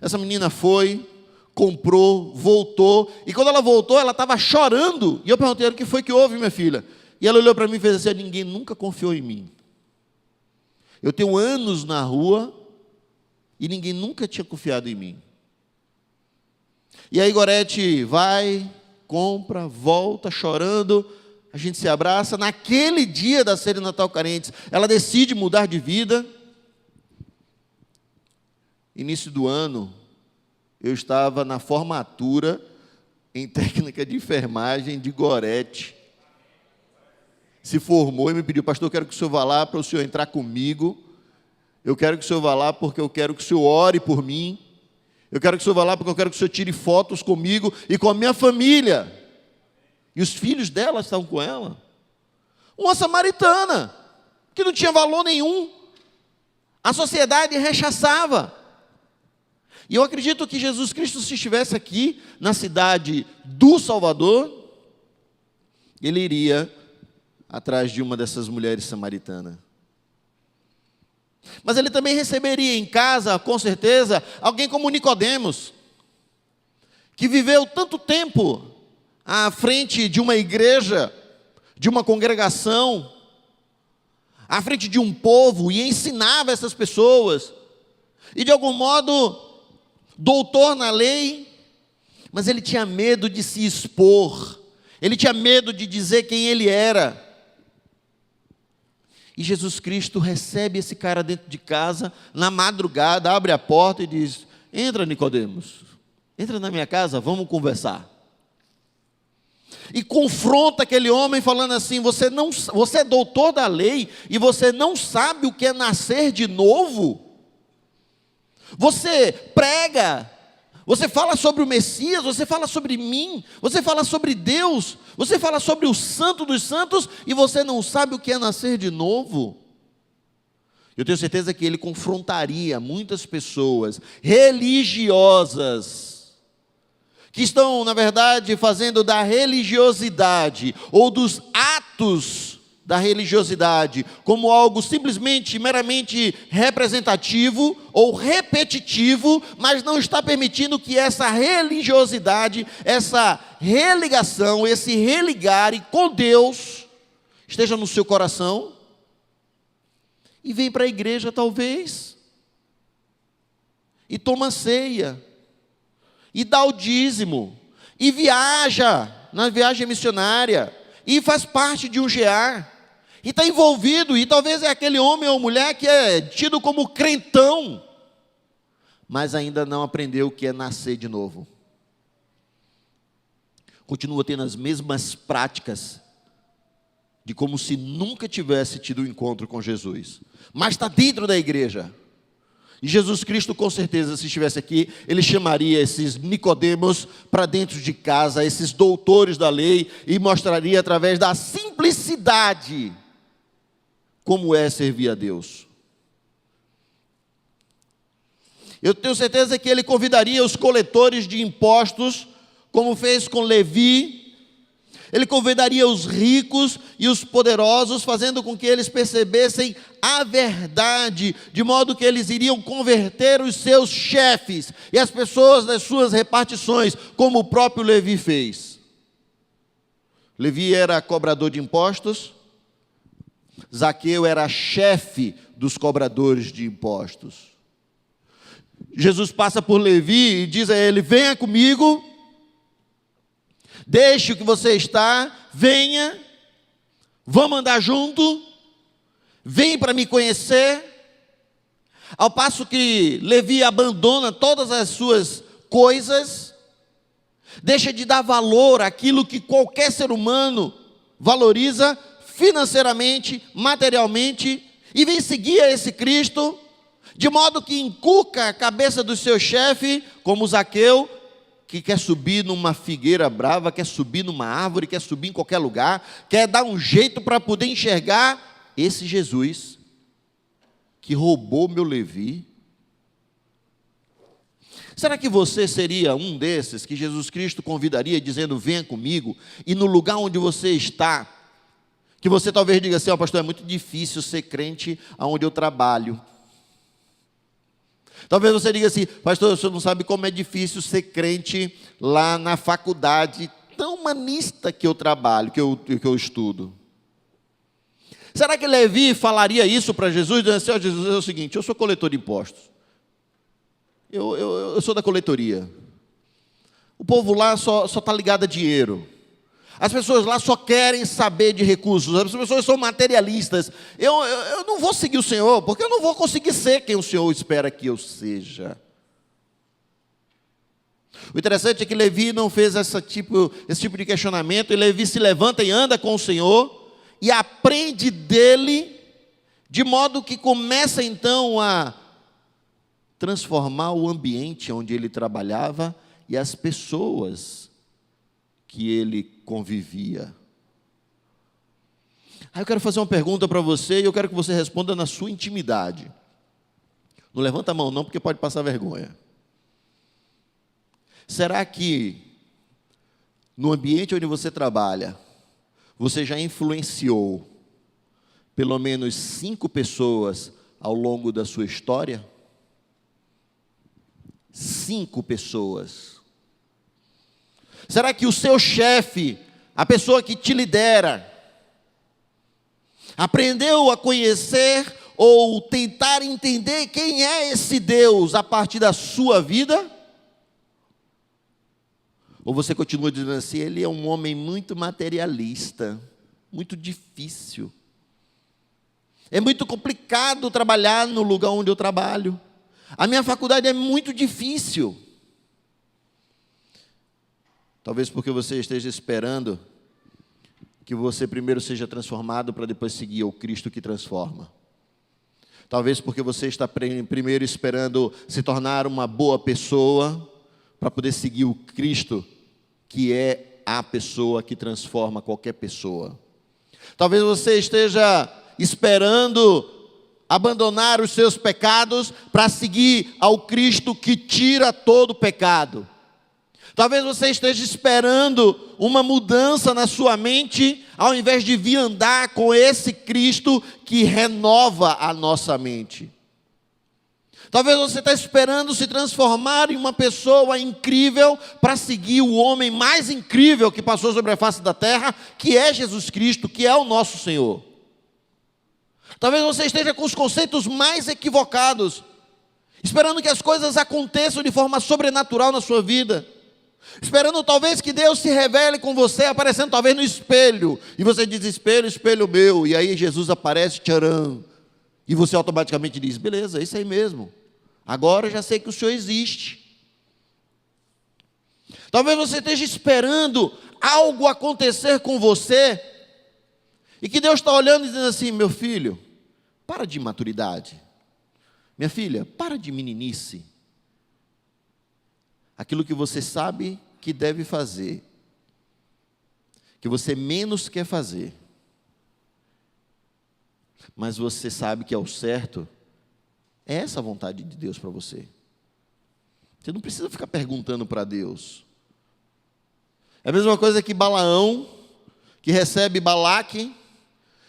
Essa menina foi, comprou, voltou, e quando ela voltou, ela estava chorando, e eu perguntei, o que foi que houve, minha filha? E ela olhou para mim e fez assim, ninguém nunca confiou em mim. Eu tenho anos na rua, e ninguém nunca tinha confiado em mim. E aí Gorete vai, compra, volta, chorando, a gente se abraça. Naquele dia da ceia de Natal Carentes, ela decide mudar de vida. Início do ano, eu estava na formatura em técnica de enfermagem de Gorete. Se formou e me pediu, pastor, eu quero que o senhor vá lá para o senhor entrar comigo. Eu quero que o senhor vá lá porque eu quero que o senhor ore por mim. Eu quero que o senhor vá lá porque eu quero que o senhor tire fotos comigo e com a minha família. E os filhos dela estavam com ela. Uma samaritana, que não tinha valor nenhum. A sociedade rechaçava. E eu acredito que Jesus Cristo, se estivesse aqui na cidade do Salvador, ele iria atrás de uma dessas mulheres samaritanas. Mas ele também receberia em casa, com certeza, alguém como Nicodemos, que viveu tanto tempo à frente de uma igreja, de uma congregação, à frente de um povo, e ensinava essas pessoas, e de algum modo doutor na lei, mas ele tinha medo de se expor, ele tinha medo de dizer quem ele era. E Jesus Cristo recebe esse cara dentro de casa, na madrugada, abre a porta e diz, entra Nicodemos, entra na minha casa, vamos conversar. E confronta aquele homem falando assim, você é doutor da lei, e você não sabe o que é nascer de novo? Você prega, você fala sobre o Messias, você fala sobre mim, você fala sobre Deus, você fala sobre o Santo dos Santos, e você não sabe o que é nascer de novo? Eu tenho certeza que ele confrontaria muitas pessoas religiosas, que estão, na verdade, fazendo da religiosidade, ou dos atos da religiosidade, como algo simplesmente, meramente representativo ou repetitivo, mas não está permitindo que essa religiosidade, essa religação, esse religare com Deus, esteja no seu coração, e vem para a igreja talvez, e toma ceia, e dá o dízimo, e viaja na viagem missionária, e faz parte de um GEAR, e está envolvido, e talvez é aquele homem ou mulher que é tido como crentão, mas ainda não aprendeu o que é nascer de novo. Continua tendo as mesmas práticas, de como se nunca tivesse tido um encontro com Jesus, mas está dentro da igreja. E Jesus Cristo, com certeza, se estivesse aqui, ele chamaria esses Nicodemos para dentro de casa, esses doutores da lei, e mostraria através da simplicidade como é servir a Deus. Eu tenho certeza que ele convidaria os coletores de impostos, como fez com Levi. Ele convidaria os ricos e os poderosos, fazendo com que eles percebessem a verdade, de modo que eles iriam converter os seus chefes e as pessoas das suas repartições, como o próprio Levi fez. Levi era cobrador de impostos, Zaqueu era chefe dos cobradores de impostos. Jesus passa por Levi e diz a ele: venha comigo, deixe o que você está, venha, vamos andar junto, vem para me conhecer. Ao passo que Levi abandona todas as suas coisas, deixa de dar valor àquilo que qualquer ser humano valoriza financeiramente, materialmente, e vem seguir a esse Cristo, de modo que encuca a cabeça do seu chefe, como Zaqueu, que quer subir numa figueira brava, quer subir numa árvore, quer subir em qualquer lugar, quer dar um jeito para poder enxergar esse Jesus, que roubou meu Levi. Será que você seria um desses que Jesus Cristo convidaria dizendo: venha comigo, e no lugar onde você está, que você talvez diga assim: ó, pastor, é muito difícil ser crente onde eu trabalho. Talvez você diga assim: pastor, o senhor não sabe como é difícil ser crente lá na faculdade tão humanista que eu trabalho, que eu estudo. Será que Levi falaria isso para Jesus, dizendo assim: ó, Jesus, é o seguinte, eu sou coletor de impostos, eu sou da coletoria, o povo lá só está ligado a dinheiro, as pessoas lá só querem saber de recursos, as pessoas são materialistas, eu não vou seguir o Senhor, porque eu não vou conseguir ser quem o Senhor espera que eu seja. O interessante é que Levi não fez esse tipo de questionamento, e Levi se levanta e anda com o Senhor, e aprende dele, de modo que começa então a transformar o ambiente onde ele trabalhava e as pessoas que ele convivia. Aí eu quero fazer uma pergunta para você, e eu quero que você responda na sua intimidade. Não levanta a mão não, porque pode passar vergonha. Será que no ambiente onde você trabalha, você já influenciou pelo menos 5 pessoas ao longo da sua história? 5 pessoas. Será que o seu chefe, a pessoa que te lidera, aprendeu a conhecer ou tentar entender quem é esse Deus a partir da sua vida? Ou você continua dizendo assim: ele é um homem muito materialista, muito difícil, é muito complicado trabalhar no lugar onde eu trabalho, a minha faculdade é muito difícil. Talvez porque você esteja esperando que você primeiro seja transformado para depois seguir o Cristo que transforma. Talvez porque você está primeiro esperando se tornar uma boa pessoa para poder seguir o Cristo que é a pessoa que transforma qualquer pessoa. Talvez você esteja esperando abandonar os seus pecados para seguir ao Cristo que tira todo o pecado. Talvez você esteja esperando uma mudança na sua mente, ao invés de vir andar com esse Cristo que renova a nossa mente. Talvez você está esperando se transformar em uma pessoa incrível para seguir o homem mais incrível que passou sobre a face da terra, que é Jesus Cristo, que é o nosso Senhor. Talvez você esteja com os conceitos mais equivocados, esperando que as coisas aconteçam de forma sobrenatural na sua vida, esperando talvez que Deus se revele com você, aparecendo talvez no espelho, e você diz: espelho, espelho meu, e aí Jesus aparece, tcharam, e você automaticamente diz: beleza, é isso aí mesmo, agora eu já sei que o Senhor existe. Talvez você esteja esperando algo acontecer com você, e que Deus está olhando e dizendo assim: meu filho, para de imaturidade, minha filha, para de meninice. Aquilo que você sabe que deve fazer, que você menos quer fazer, mas você sabe que é o certo, é essa a vontade de Deus para você. Você não precisa ficar perguntando para Deus. É a mesma coisa que Balaão, que recebe Balaque,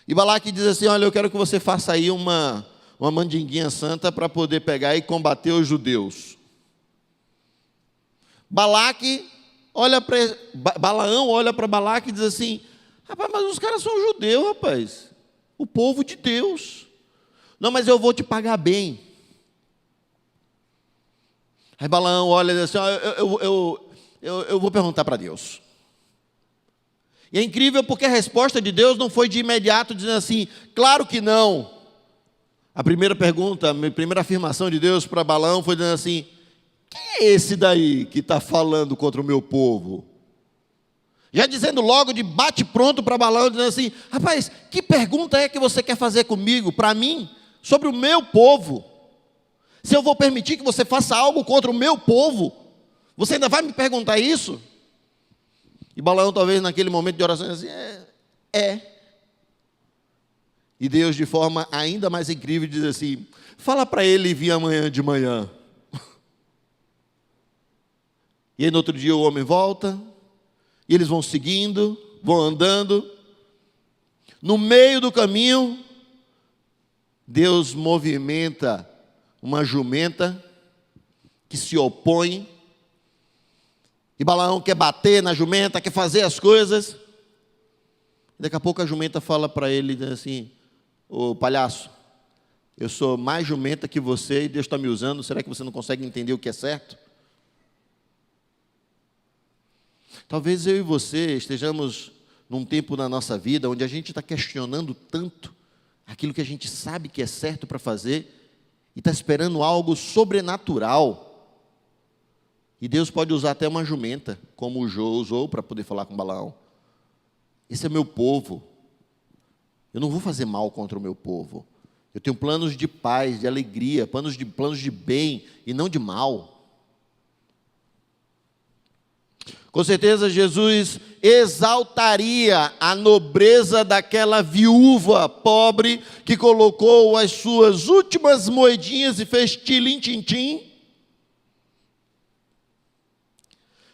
e Balaque diz assim: olha, eu quero que você faça aí uma mandinguinha santa para poder pegar e combater os judeus. Balaão olha para Balaque e diz assim: rapaz, mas os caras são judeus, rapaz, o povo de Deus. Não, mas eu vou te pagar bem. Aí Balaão olha e diz assim: eu vou perguntar para Deus. E é incrível porque a resposta de Deus não foi de imediato dizendo assim: claro que não. A primeira pergunta, a primeira afirmação de Deus para Balaão foi dizendo assim: quem é esse daí que está falando contra o meu povo? Já dizendo logo de bate-pronto para Balaão, dizendo assim: rapaz, que pergunta é que você quer fazer comigo, para mim, sobre o meu povo? Se eu vou permitir que você faça algo contra o meu povo, você ainda vai me perguntar isso? E Balaão, talvez naquele momento de oração, assim: E Deus, de forma ainda mais incrível, diz assim: fala para ele vir amanhã de manhã. E aí no outro dia o homem volta, e eles vão seguindo, vão andando. No meio do caminho, Deus movimenta uma jumenta que se opõe. E Balaão quer bater na jumenta, quer fazer as coisas. Daqui a pouco a jumenta fala para ele assim: ô palhaço, eu sou mais jumenta que você e Deus está me usando, será que você não consegue entender o que é certo? Talvez eu e você estejamos num tempo na nossa vida onde a gente está questionando tanto aquilo que a gente sabe que é certo para fazer e está esperando algo sobrenatural. E Deus pode usar até uma jumenta, como o Jô usou para poder falar com Balaão. Esse é meu povo. Eu não vou fazer mal contra o meu povo. Eu tenho planos de paz, de alegria, planos de bem e não de mal. Com certeza Jesus exaltaria a nobreza daquela viúva pobre que colocou as suas últimas moedinhas e fez tilim-tim-tim.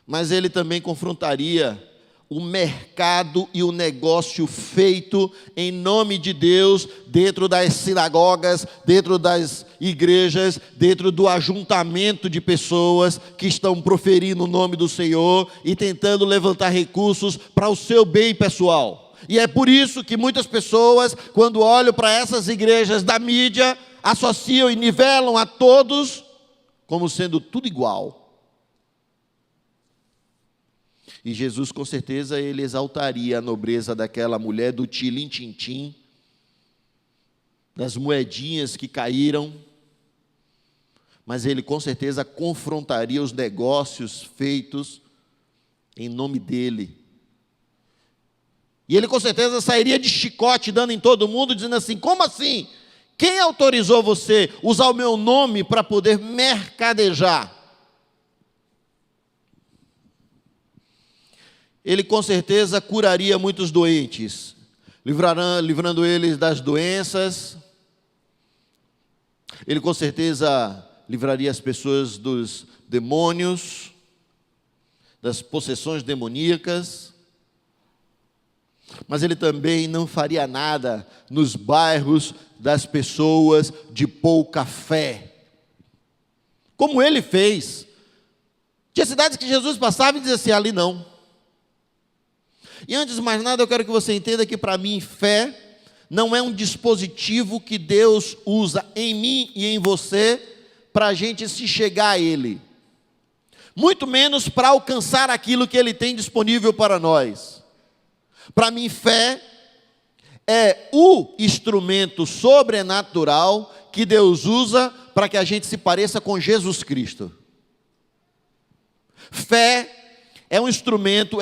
Mas ele também confrontaria o mercado e o negócio feito em nome de Deus, dentro das sinagogas, dentro das igrejas, dentro do ajuntamento de pessoas que estão proferindo o nome do Senhor e tentando levantar recursos para o seu bem pessoal. E é por isso que muitas pessoas, quando olham para essas igrejas da mídia, associam e nivelam a todos como sendo tudo igual. E Jesus, com certeza, ele exaltaria a nobreza daquela mulher do tilim-tim-tim, das moedinhas que caíram, mas ele, com certeza, confrontaria os negócios feitos em nome dele. E ele, com certeza, sairia de chicote, dando em todo mundo, dizendo assim: como assim? Quem autorizou você usar o meu nome para poder mercadejar? Ele com certeza curaria muitos doentes, livrando eles das doenças. Ele com certeza livraria as pessoas dos demônios, das possessões demoníacas. Mas ele também não faria nada nos bairros das pessoas de pouca fé, como ele fez. Tinha cidades que Jesus passava e dizia assim: ali não. E antes de mais nada, eu quero que você entenda que para mim fé não é um dispositivo que Deus usa em mim e em você para a gente se chegar a Ele. Muito menos para alcançar aquilo que Ele tem disponível para nós. Para mim fé é o instrumento sobrenatural que Deus usa para que a gente se pareça com Jesus Cristo. Fé é o instrumento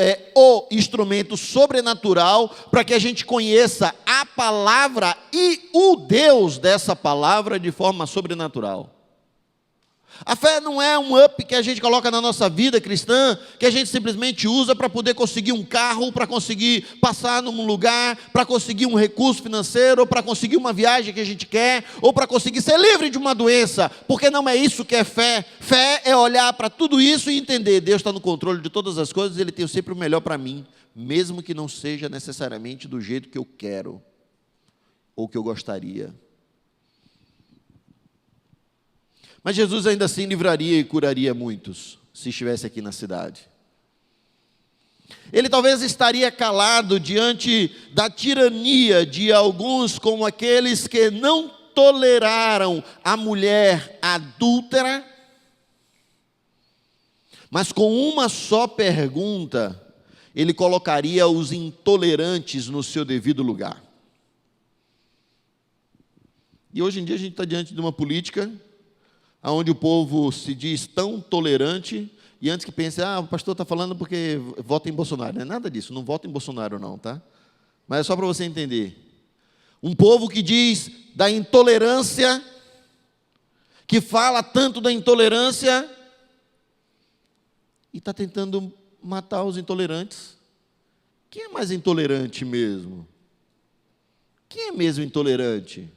sobrenatural para que a gente conheça a palavra e o Deus dessa palavra de forma sobrenatural. A fé não é um up que a gente coloca na nossa vida cristã, que a gente simplesmente usa para poder conseguir um carro, para conseguir passar num lugar, para conseguir um recurso financeiro, ou para conseguir uma viagem que a gente quer, ou para conseguir ser livre de uma doença, porque não é isso que é fé. Fé é olhar para tudo isso e entender: Deus está no controle de todas as coisas, Ele tem sempre o melhor para mim, mesmo que não seja necessariamente do jeito que eu quero ou que eu gostaria. Mas Jesus ainda assim livraria e curaria muitos, se estivesse aqui na cidade. Ele talvez estaria calado diante da tirania de alguns, como aqueles que não toleraram a mulher adúltera, mas com uma só pergunta, ele colocaria os intolerantes no seu devido lugar. E hoje em dia a gente está diante de uma política onde o povo se diz tão tolerante, e antes que pense, o pastor está falando porque vota em Bolsonaro. Não é nada disso, não vota em Bolsonaro não, tá? Mas é só para você entender. Um povo que diz da intolerância, que fala tanto da intolerância, e está tentando matar os intolerantes. Quem é mais intolerante mesmo? Quem é mesmo intolerante?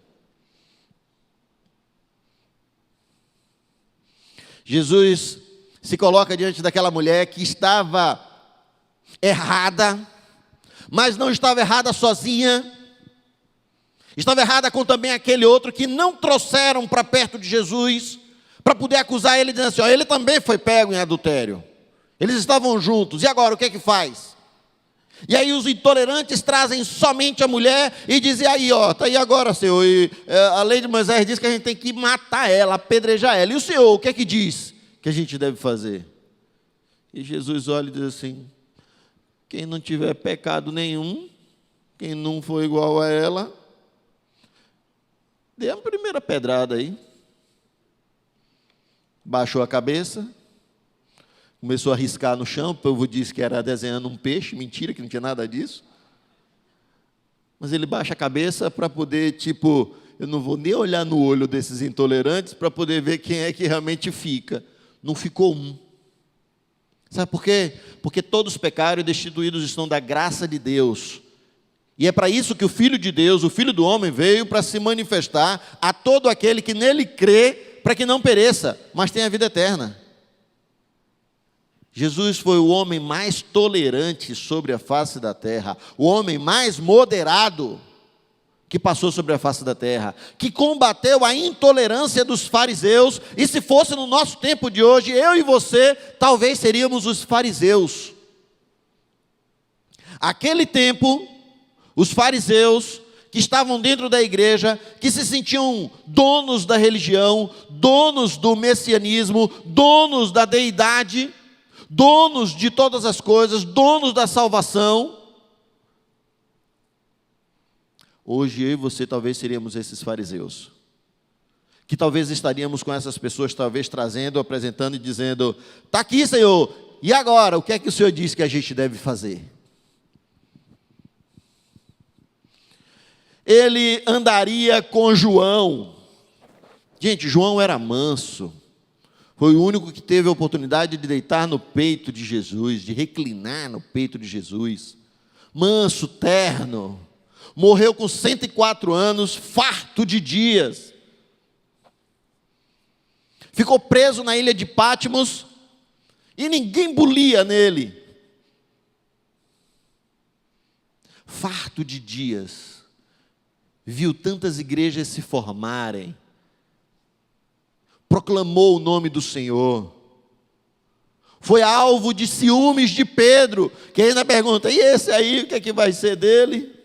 Jesus se coloca diante daquela mulher que estava errada, mas não estava errada sozinha, estava errada com também aquele outro que não trouxeram para perto de Jesus, para poder acusar ele, dizendo assim, ele também foi pego em adultério, eles estavam juntos, e agora o que é que faz? E aí os intolerantes trazem somente a mulher e dizem, está aí agora, Senhor, a lei de Moisés diz que a gente tem que matar ela, apedrejar ela, e o Senhor, o que é que diz que a gente deve fazer? E Jesus olha e diz assim, quem não tiver pecado nenhum, quem não for igual a ela, dê a primeira pedrada aí. Baixou a cabeça, começou a riscar no chão, o povo disse que era desenhando um peixe, mentira, que não tinha nada disso. Mas ele baixa a cabeça para poder, eu não vou nem olhar no olho desses intolerantes para poder ver quem é que realmente fica. Não ficou um. Sabe por quê? Porque todos pecaram e destituídos estão da graça de Deus. E é para isso que o Filho de Deus, o Filho do homem, veio para se manifestar a todo aquele que nele crê, para que não pereça, mas tenha vida eterna. Jesus foi o homem mais tolerante sobre a face da terra, o homem mais moderado que passou sobre a face da terra, que combateu a intolerância dos fariseus, e se fosse no nosso tempo de hoje, eu e você, talvez seríamos os fariseus. Aquele tempo, os fariseus que estavam dentro da igreja, que se sentiam donos da religião, donos do messianismo, donos da deidade, donos de todas as coisas, donos da salvação. Hoje eu e você talvez seríamos esses fariseus, que talvez estaríamos com essas pessoas, talvez trazendo, apresentando e dizendo, está aqui, Senhor, e agora, o que é que o Senhor diz que a gente deve fazer? Ele andaria com João. Gente, João era manso, foi o único que teve a oportunidade de deitar no peito de Jesus, de reclinar no peito de Jesus, manso, terno, morreu com 104 anos, farto de dias, ficou preso na ilha de Patmos, e ninguém bulia nele, farto de dias, viu tantas igrejas se formarem, proclamou o nome do Senhor, foi alvo de ciúmes de Pedro, que ainda pergunta, e esse aí, o que é que vai ser dele?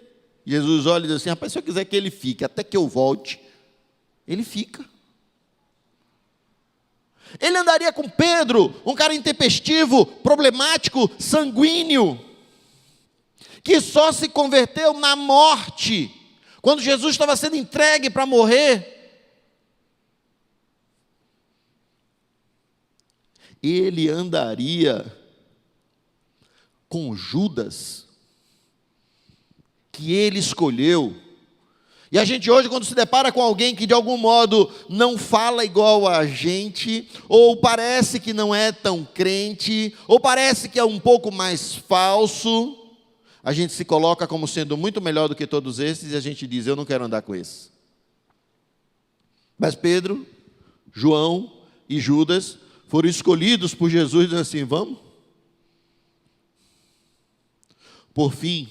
Jesus olha e diz assim, rapaz, se eu quiser que ele fique, até que eu volte, ele fica. Ele andaria com Pedro, um cara intempestivo, problemático, sanguíneo, que só se converteu na morte, quando Jesus estava sendo entregue para morrer. Ele andaria com Judas, que ele escolheu. E a gente hoje, quando se depara com alguém que de algum modo não fala igual a gente, ou parece que não é tão crente, ou parece que é um pouco mais falso, a gente se coloca como sendo muito melhor do que todos esses, e a gente diz, eu não quero andar com esse. Mas Pedro, João e Judas foram escolhidos por Jesus, dizendo assim, vamos? Por fim,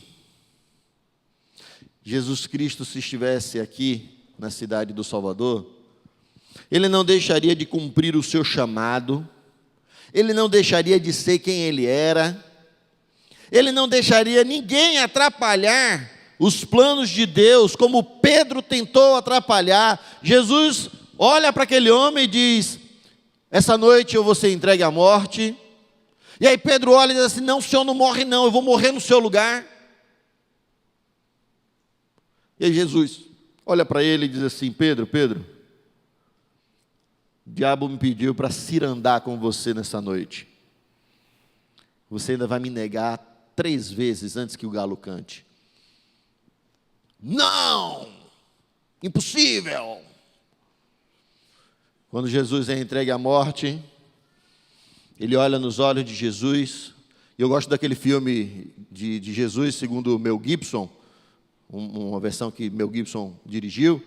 Jesus Cristo, se estivesse aqui na cidade do Salvador, Ele não deixaria de cumprir o seu chamado, Ele não deixaria de ser quem Ele era, Ele não deixaria ninguém atrapalhar os planos de Deus, como Pedro tentou atrapalhar. Jesus olha para aquele homem e diz: essa noite eu vou ser entregue à morte. E aí Pedro olha e diz assim: não, o senhor não morre não, eu vou morrer no seu lugar. E aí Jesus olha para ele e diz assim: Pedro, o diabo me pediu para cirandar com você nessa noite. Você ainda vai me negar 3 vezes antes que o galo cante. Não! Impossível! Quando Jesus é entregue à morte, ele olha nos olhos de Jesus. E eu gosto daquele filme de Jesus, segundo Mel Gibson, uma versão que Mel Gibson dirigiu,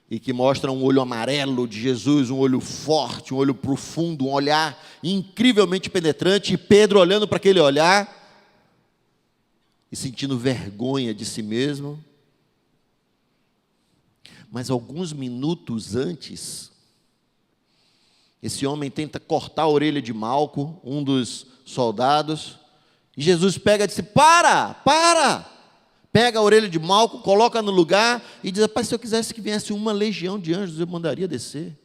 e que mostra um olho amarelo de Jesus, um olho forte, um olho profundo, um olhar incrivelmente penetrante, e Pedro olhando para aquele olhar e sentindo vergonha de si mesmo. Mas alguns minutos antes, esse homem tenta cortar a orelha de Malco, um dos soldados, e Jesus pega e diz: para! Pega a orelha de Malco, coloca no lugar e diz: rapaz, se eu quisesse que viesse uma legião de anjos, eu mandaria descer.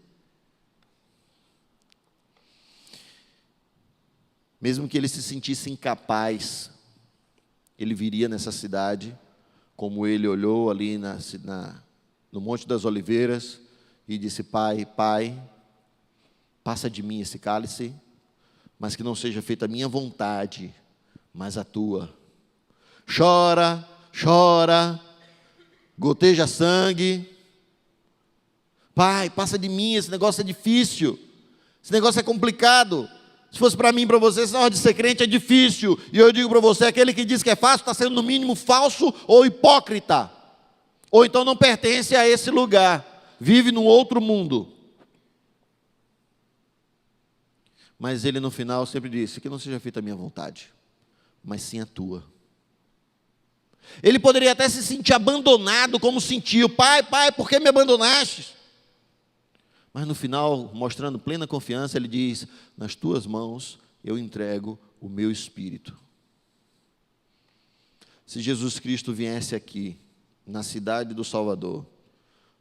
Mesmo que ele se sentisse incapaz, ele viria nessa cidade, como ele olhou ali no Monte das Oliveiras, e disse: Pai, passa de mim esse cálice, mas que não seja feita a minha vontade, mas a tua. Chora, goteja sangue. Pai, passa de mim, esse negócio é difícil, esse negócio é complicado. Se fosse para mim e para você, esse negócio de ser crente é difícil. E eu digo para você, aquele que diz que é fácil, está sendo no mínimo falso ou hipócrita. Ou então não pertence a esse lugar, vive num outro mundo. Mas ele no final sempre disse: que não seja feita a minha vontade, mas sim a tua. Ele poderia até se sentir abandonado, como sentiu: pai, por que me abandonaste? Mas no final, mostrando plena confiança, ele diz: nas tuas mãos eu entrego o meu espírito. Se Jesus Cristo viesse aqui, na cidade do Salvador,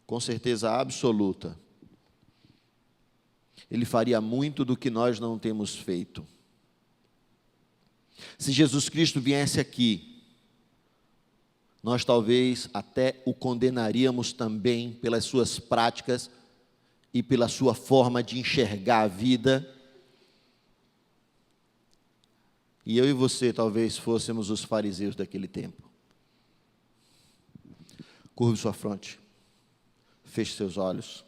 com certeza absoluta, Ele faria muito do que nós não temos feito. Se Jesus Cristo viesse aqui, nós talvez até o condenaríamos também pelas suas práticas e pela sua forma de enxergar a vida. E eu e você talvez fôssemos os fariseus daquele tempo. Curve sua fronte, feche seus olhos.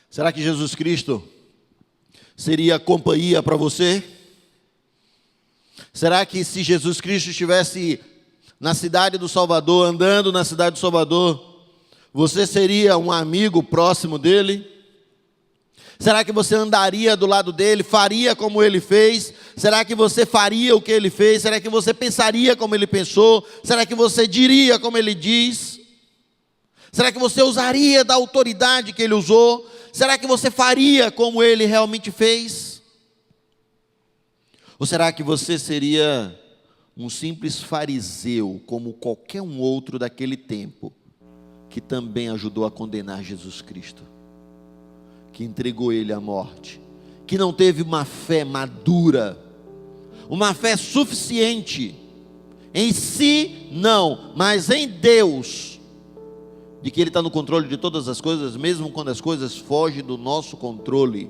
Será que Jesus Cristo seria companhia para você? Será que se Jesus Cristo estivesse na cidade do Salvador, andando na cidade do Salvador, você seria um amigo próximo dele? Será que você andaria do lado dele, faria como ele fez? Será que você faria o que ele fez? Será que você pensaria como ele pensou? Será que você diria como ele diz? Será que você usaria da autoridade que ele usou? Será que você faria como ele realmente fez? Ou será que você seria um simples fariseu, como qualquer um outro daquele tempo, que também ajudou a condenar Jesus Cristo, que entregou ele à morte, que não teve uma fé madura, uma fé suficiente, em si não, mas em Deus, de que Ele está no controle de todas as coisas, mesmo quando as coisas fogem do nosso controle,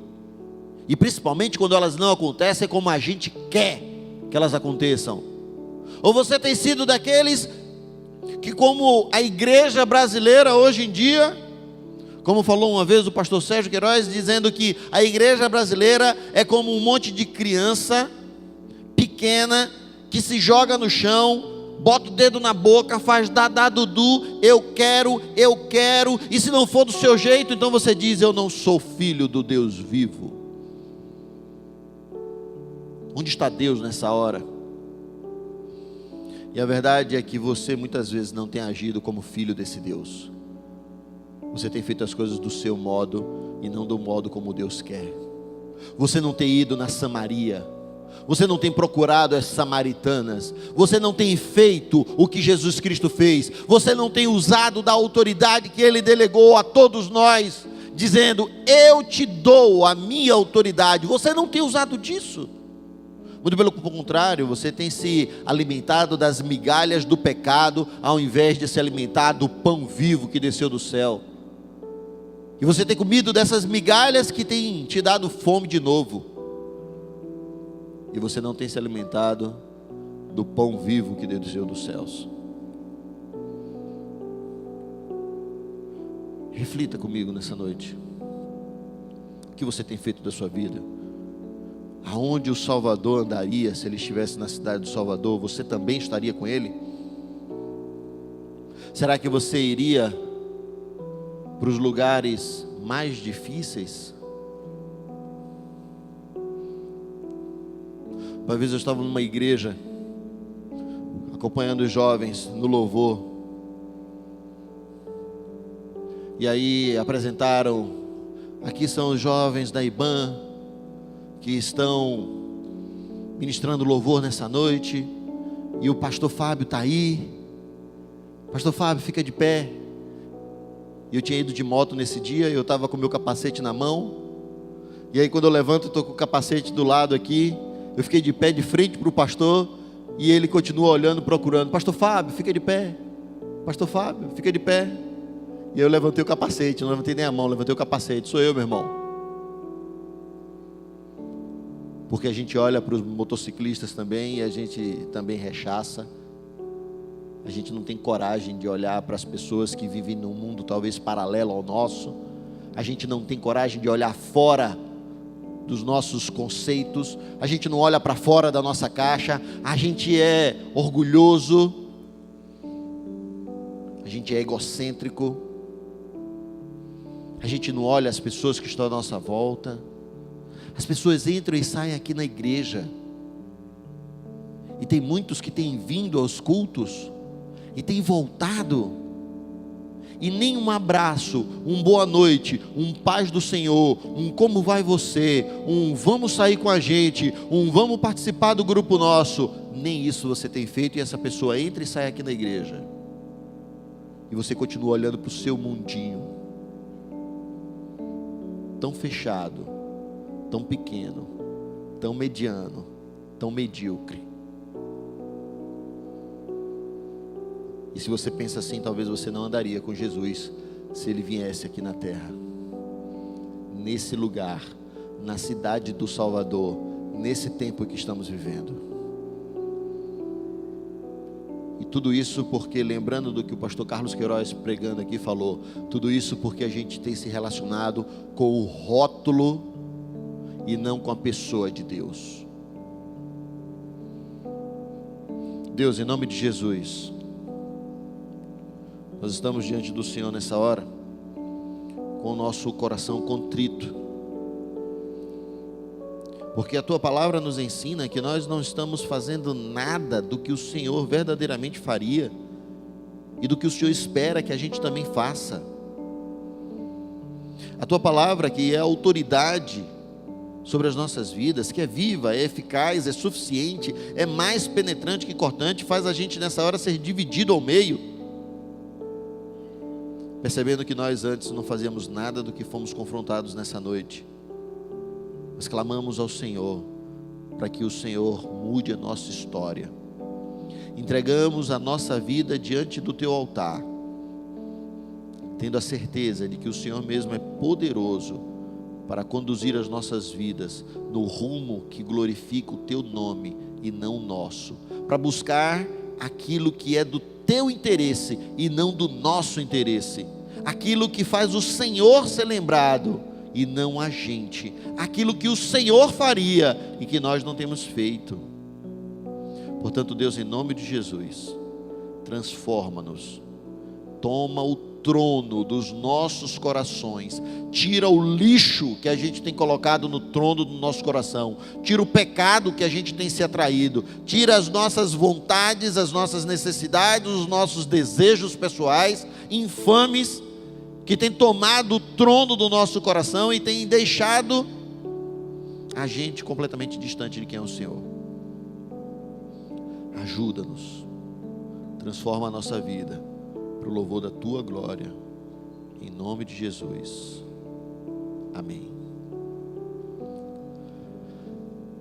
e principalmente quando elas não acontecem como a gente quer que elas aconteçam. Ou você tem sido daqueles que, como a igreja brasileira hoje em dia, como falou uma vez o pastor Sérgio Queiroz, dizendo que a igreja brasileira é como um monte de criança pequena que se joga no chão bota o dedo na boca, faz dadá dudu, eu quero, e se não for do seu jeito, então você diz: eu não sou filho do Deus vivo. Onde está Deus nessa hora? E a verdade é que você muitas vezes não tem agido como filho desse Deus. Você tem feito as coisas do seu modo e não do modo como Deus quer. Você não tem ido na Samaria. Você não tem procurado as samaritanas. Você não tem feito o que Jesus Cristo fez. Você não tem usado da autoridade que Ele delegou a todos nós, dizendo: eu te dou a minha autoridade. Você não tem usado disso. Muito pelo contrário, você tem se alimentado das migalhas do pecado, ao invés de se alimentar do pão vivo que desceu do céu. E você tem comido dessas migalhas que tem te dado fome de novo. E você não tem se alimentado do pão vivo que desceu dos céus. Reflita comigo nessa noite. O que você tem feito da sua vida? Aonde o Salvador andaria se ele estivesse na cidade do Salvador? Você também estaria com ele? Será que você iria para os lugares mais difíceis? Uma vez eu estava numa igreja, acompanhando os jovens no louvor, e aí apresentaram: aqui são os jovens da IBAN, que estão ministrando louvor nessa noite, e o pastor Fábio está aí. Pastor Fábio, fica de pé. E eu tinha ido de moto nesse dia, eu estava com o meu capacete na mão, e aí quando eu levanto, eu estou com o capacete do lado aqui, eu fiquei de pé de frente para o pastor, e ele continua olhando, procurando: pastor Fábio, fica de pé. Pastor Fábio, fica de pé. E eu levantei o capacete, não levantei nem a mão, levantei o capacete. Sou eu, meu irmão. Porque a gente olha para os motociclistas também e a gente também rechaça. A gente não tem coragem de olhar para as pessoas que vivem num mundo talvez paralelo ao nosso. A gente não tem coragem de olhar fora dos nossos conceitos. A gente não olha para fora da nossa caixa. A gente é orgulhoso. A gente é egocêntrico. A gente não olha as pessoas que estão à nossa volta. As pessoas entram e saem aqui na igreja, e tem muitos que têm vindo aos cultos e têm voltado, e nem um abraço, um boa noite, um paz do Senhor, um como vai você, um vamos sair com a gente, um vamos participar do grupo nosso, nem isso você tem feito. E essa pessoa entra e sai aqui na igreja, e você continua olhando para o seu mundinho, tão fechado, tão pequeno, tão mediano, tão medíocre. E se você pensa assim, talvez você não andaria com Jesus se Ele viesse aqui na terra, nesse lugar, na cidade do Salvador, nesse tempo que estamos vivendo. E tudo isso porque, lembrando do que o pastor Carlos Queiroz pregando aqui falou, tudo isso porque a gente tem se relacionado com o rótulo e não com a pessoa de Deus. Deus, em nome de Jesus, nós estamos diante do Senhor nessa hora, com o nosso coração contrito, porque a Tua palavra nos ensina que nós não estamos fazendo nada do que o Senhor verdadeiramente faria, e do que o Senhor espera que a gente também faça. A Tua palavra, que é a autoridade sobre as nossas vidas, que é viva, é eficaz, é suficiente, é mais penetrante que cortante, faz a gente nessa hora ser dividido ao meio, percebendo que nós antes não fazíamos nada do que fomos confrontados nessa noite, mas clamamos ao Senhor, para que o Senhor mude a nossa história, entregamos a nossa vida diante do Teu altar, tendo a certeza de que o Senhor mesmo é poderoso para conduzir as nossas vidas no rumo que glorifica o Teu nome e não o nosso, para buscar aquilo que é do Teu interesse e não do nosso interesse, aquilo que faz o Senhor ser lembrado e não a gente, aquilo que o Senhor faria e que nós não temos feito. Portanto, Deus, em nome de Jesus, transforma-nos. Toma o trono dos nossos corações, tira o lixo que a gente tem colocado no trono do nosso coração, tira o pecado que a gente tem se atraído, tira as nossas vontades, as nossas necessidades, os nossos desejos pessoais infames que tem tomado o trono do nosso coração e tem deixado a gente completamente distante de quem é o Senhor. Ajuda-nos, transforma a nossa vida para o louvor da Tua glória, em nome de Jesus, amém.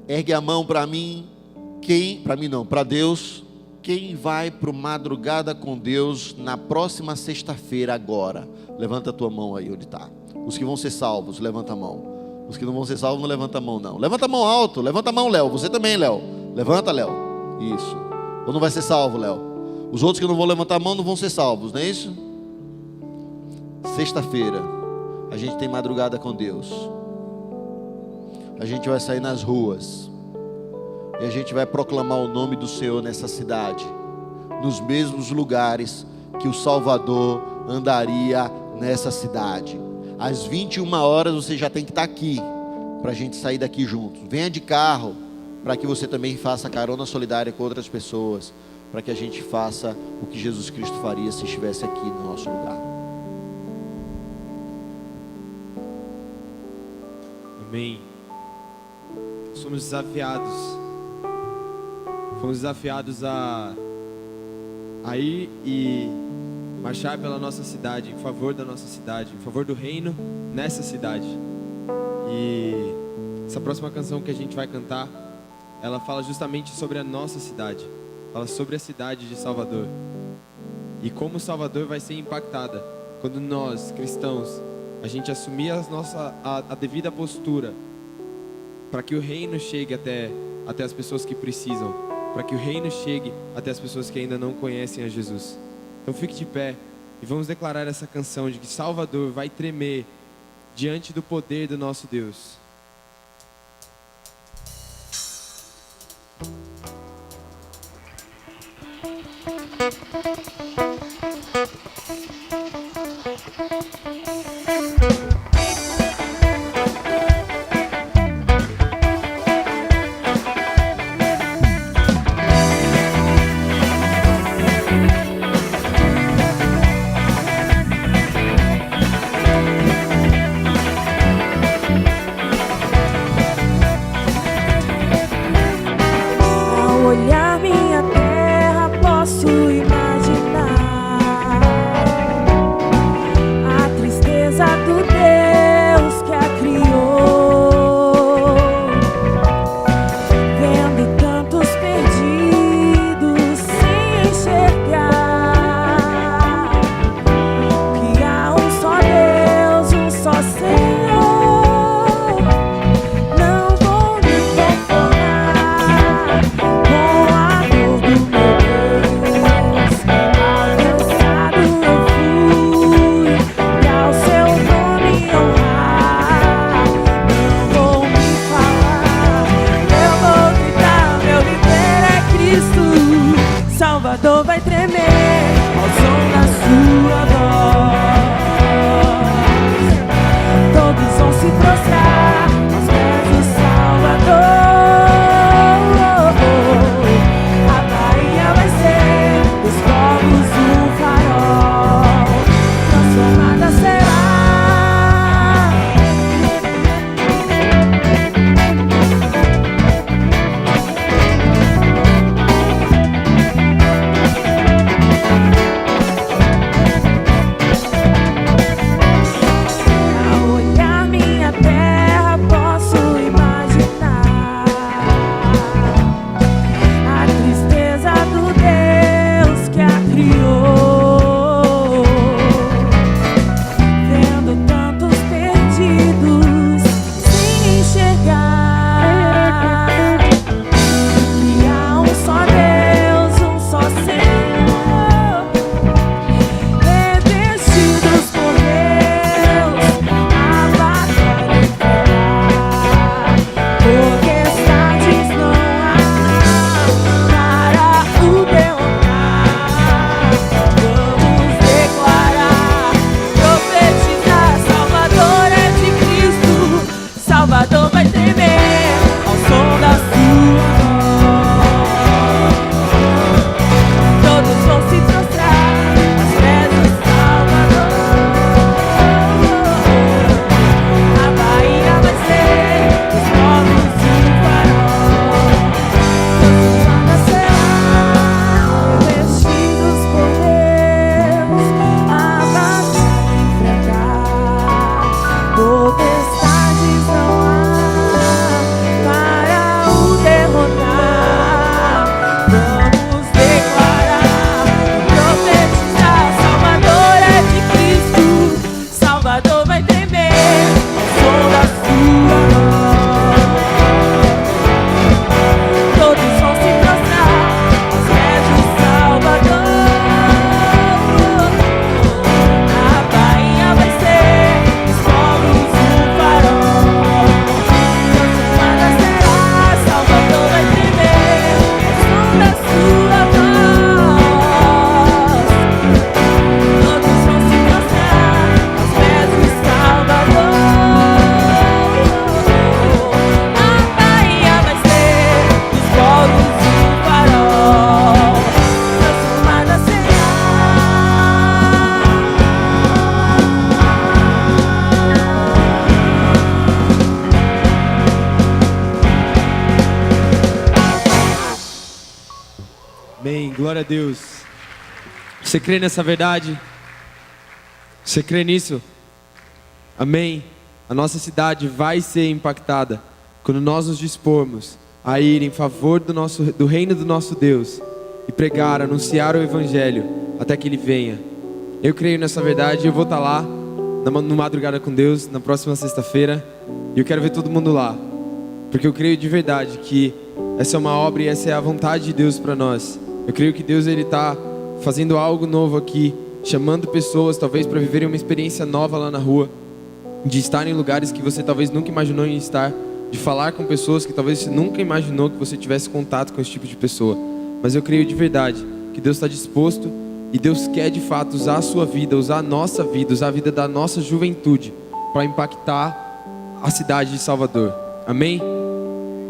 Ergue a mão para mim, para Deus, quem vai para o Madrugada com Deus na próxima sexta-feira agora? Levanta a tua mão aí onde está. Os que vão ser salvos, levanta a mão. Os que não vão ser salvos, não levanta a mão não. Levanta a mão alto, levanta a mão, Léo. Você também, Léo. Levanta, Léo. Isso. Ou não vai ser salvo, Léo? Os outros que não vão levantar a mão não vão ser salvos, não é isso? Sexta-feira, a gente tem Madrugada com Deus. A gente vai sair nas ruas e a gente vai proclamar o nome do Senhor nessa cidade, nos mesmos lugares que o Salvador andaria nessa cidade. Às 21 horas você já tem que estar aqui, para a gente sair daqui juntos. Venha de carro, para que você também faça carona solidária com outras pessoas, para que a gente faça o que Jesus Cristo faria se estivesse aqui no nosso lugar. Amém. Somos desafiados. Fomos desafiados a ir e marchar pela nossa cidade, em favor da nossa cidade, em favor do reino nessa cidade. E essa próxima canção que a gente vai cantar, ela fala justamente sobre a nossa cidade. Fala sobre a cidade de Salvador. E como Salvador vai ser impactada quando nós, cristãos, a gente assumir a devida postura para que o reino chegue até as pessoas que precisam, para que o reino chegue até as pessoas que ainda não conhecem a Jesus. Então fique de pé e vamos declarar essa canção de que Salvador vai tremer diante do poder do nosso Deus. Amém. Glória a Deus. Você crê nessa verdade? Você crê nisso? Amém. A nossa cidade vai ser impactada quando nós nos dispormos a ir em favor do reino do nosso Deus e pregar, anunciar o Evangelho até que Ele venha. Eu creio nessa verdade e eu vou estar lá no Madrugada com Deus, na próxima sexta-feira, e eu quero ver todo mundo lá, porque eu creio de verdade que essa é uma obra e essa é a vontade de Deus para nós. Eu creio que Deus Ele está fazendo algo novo aqui, chamando pessoas talvez para viverem uma experiência nova lá na rua, de estar em lugares que você talvez nunca imaginou em estar, de falar com pessoas que talvez você nunca imaginou que você tivesse contato com esse tipo de pessoa. Mas eu creio de verdade que Deus está disposto e Deus quer de fato usar a sua vida, usar a nossa vida, usar a vida da nossa juventude para impactar a cidade de Salvador. Amém?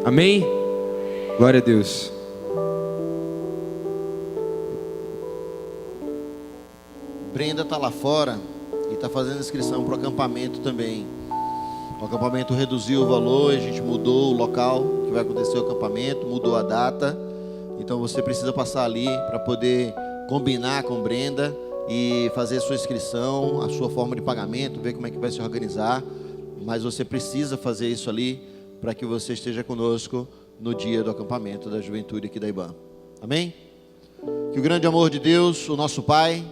Amém? Glória a Deus. Brenda está lá fora e está fazendo inscrição para o acampamento também. O acampamento reduziu o valor, a gente mudou o local que vai acontecer o acampamento, mudou a data. Então você precisa passar ali para poder combinar com Brenda e fazer a sua inscrição, a sua forma de pagamento, ver como é que vai se organizar. Mas você precisa fazer isso ali para que você esteja conosco no dia do acampamento da juventude aqui da IBAN. Amém? Que o grande amor de Deus, o nosso Pai,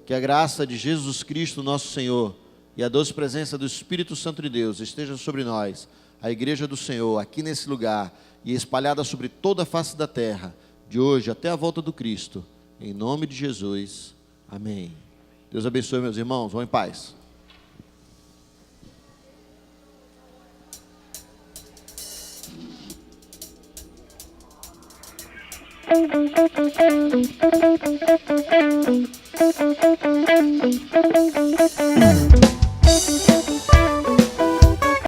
que a graça de Jesus Cristo, nosso Senhor, e a doce presença do Espírito Santo de Deus esteja sobre nós, a igreja do Senhor, aqui nesse lugar, e espalhada sobre toda a face da terra, de hoje até a volta do Cristo, em nome de Jesus, amém. Deus abençoe, meus irmãos, vão em paz. Thank you.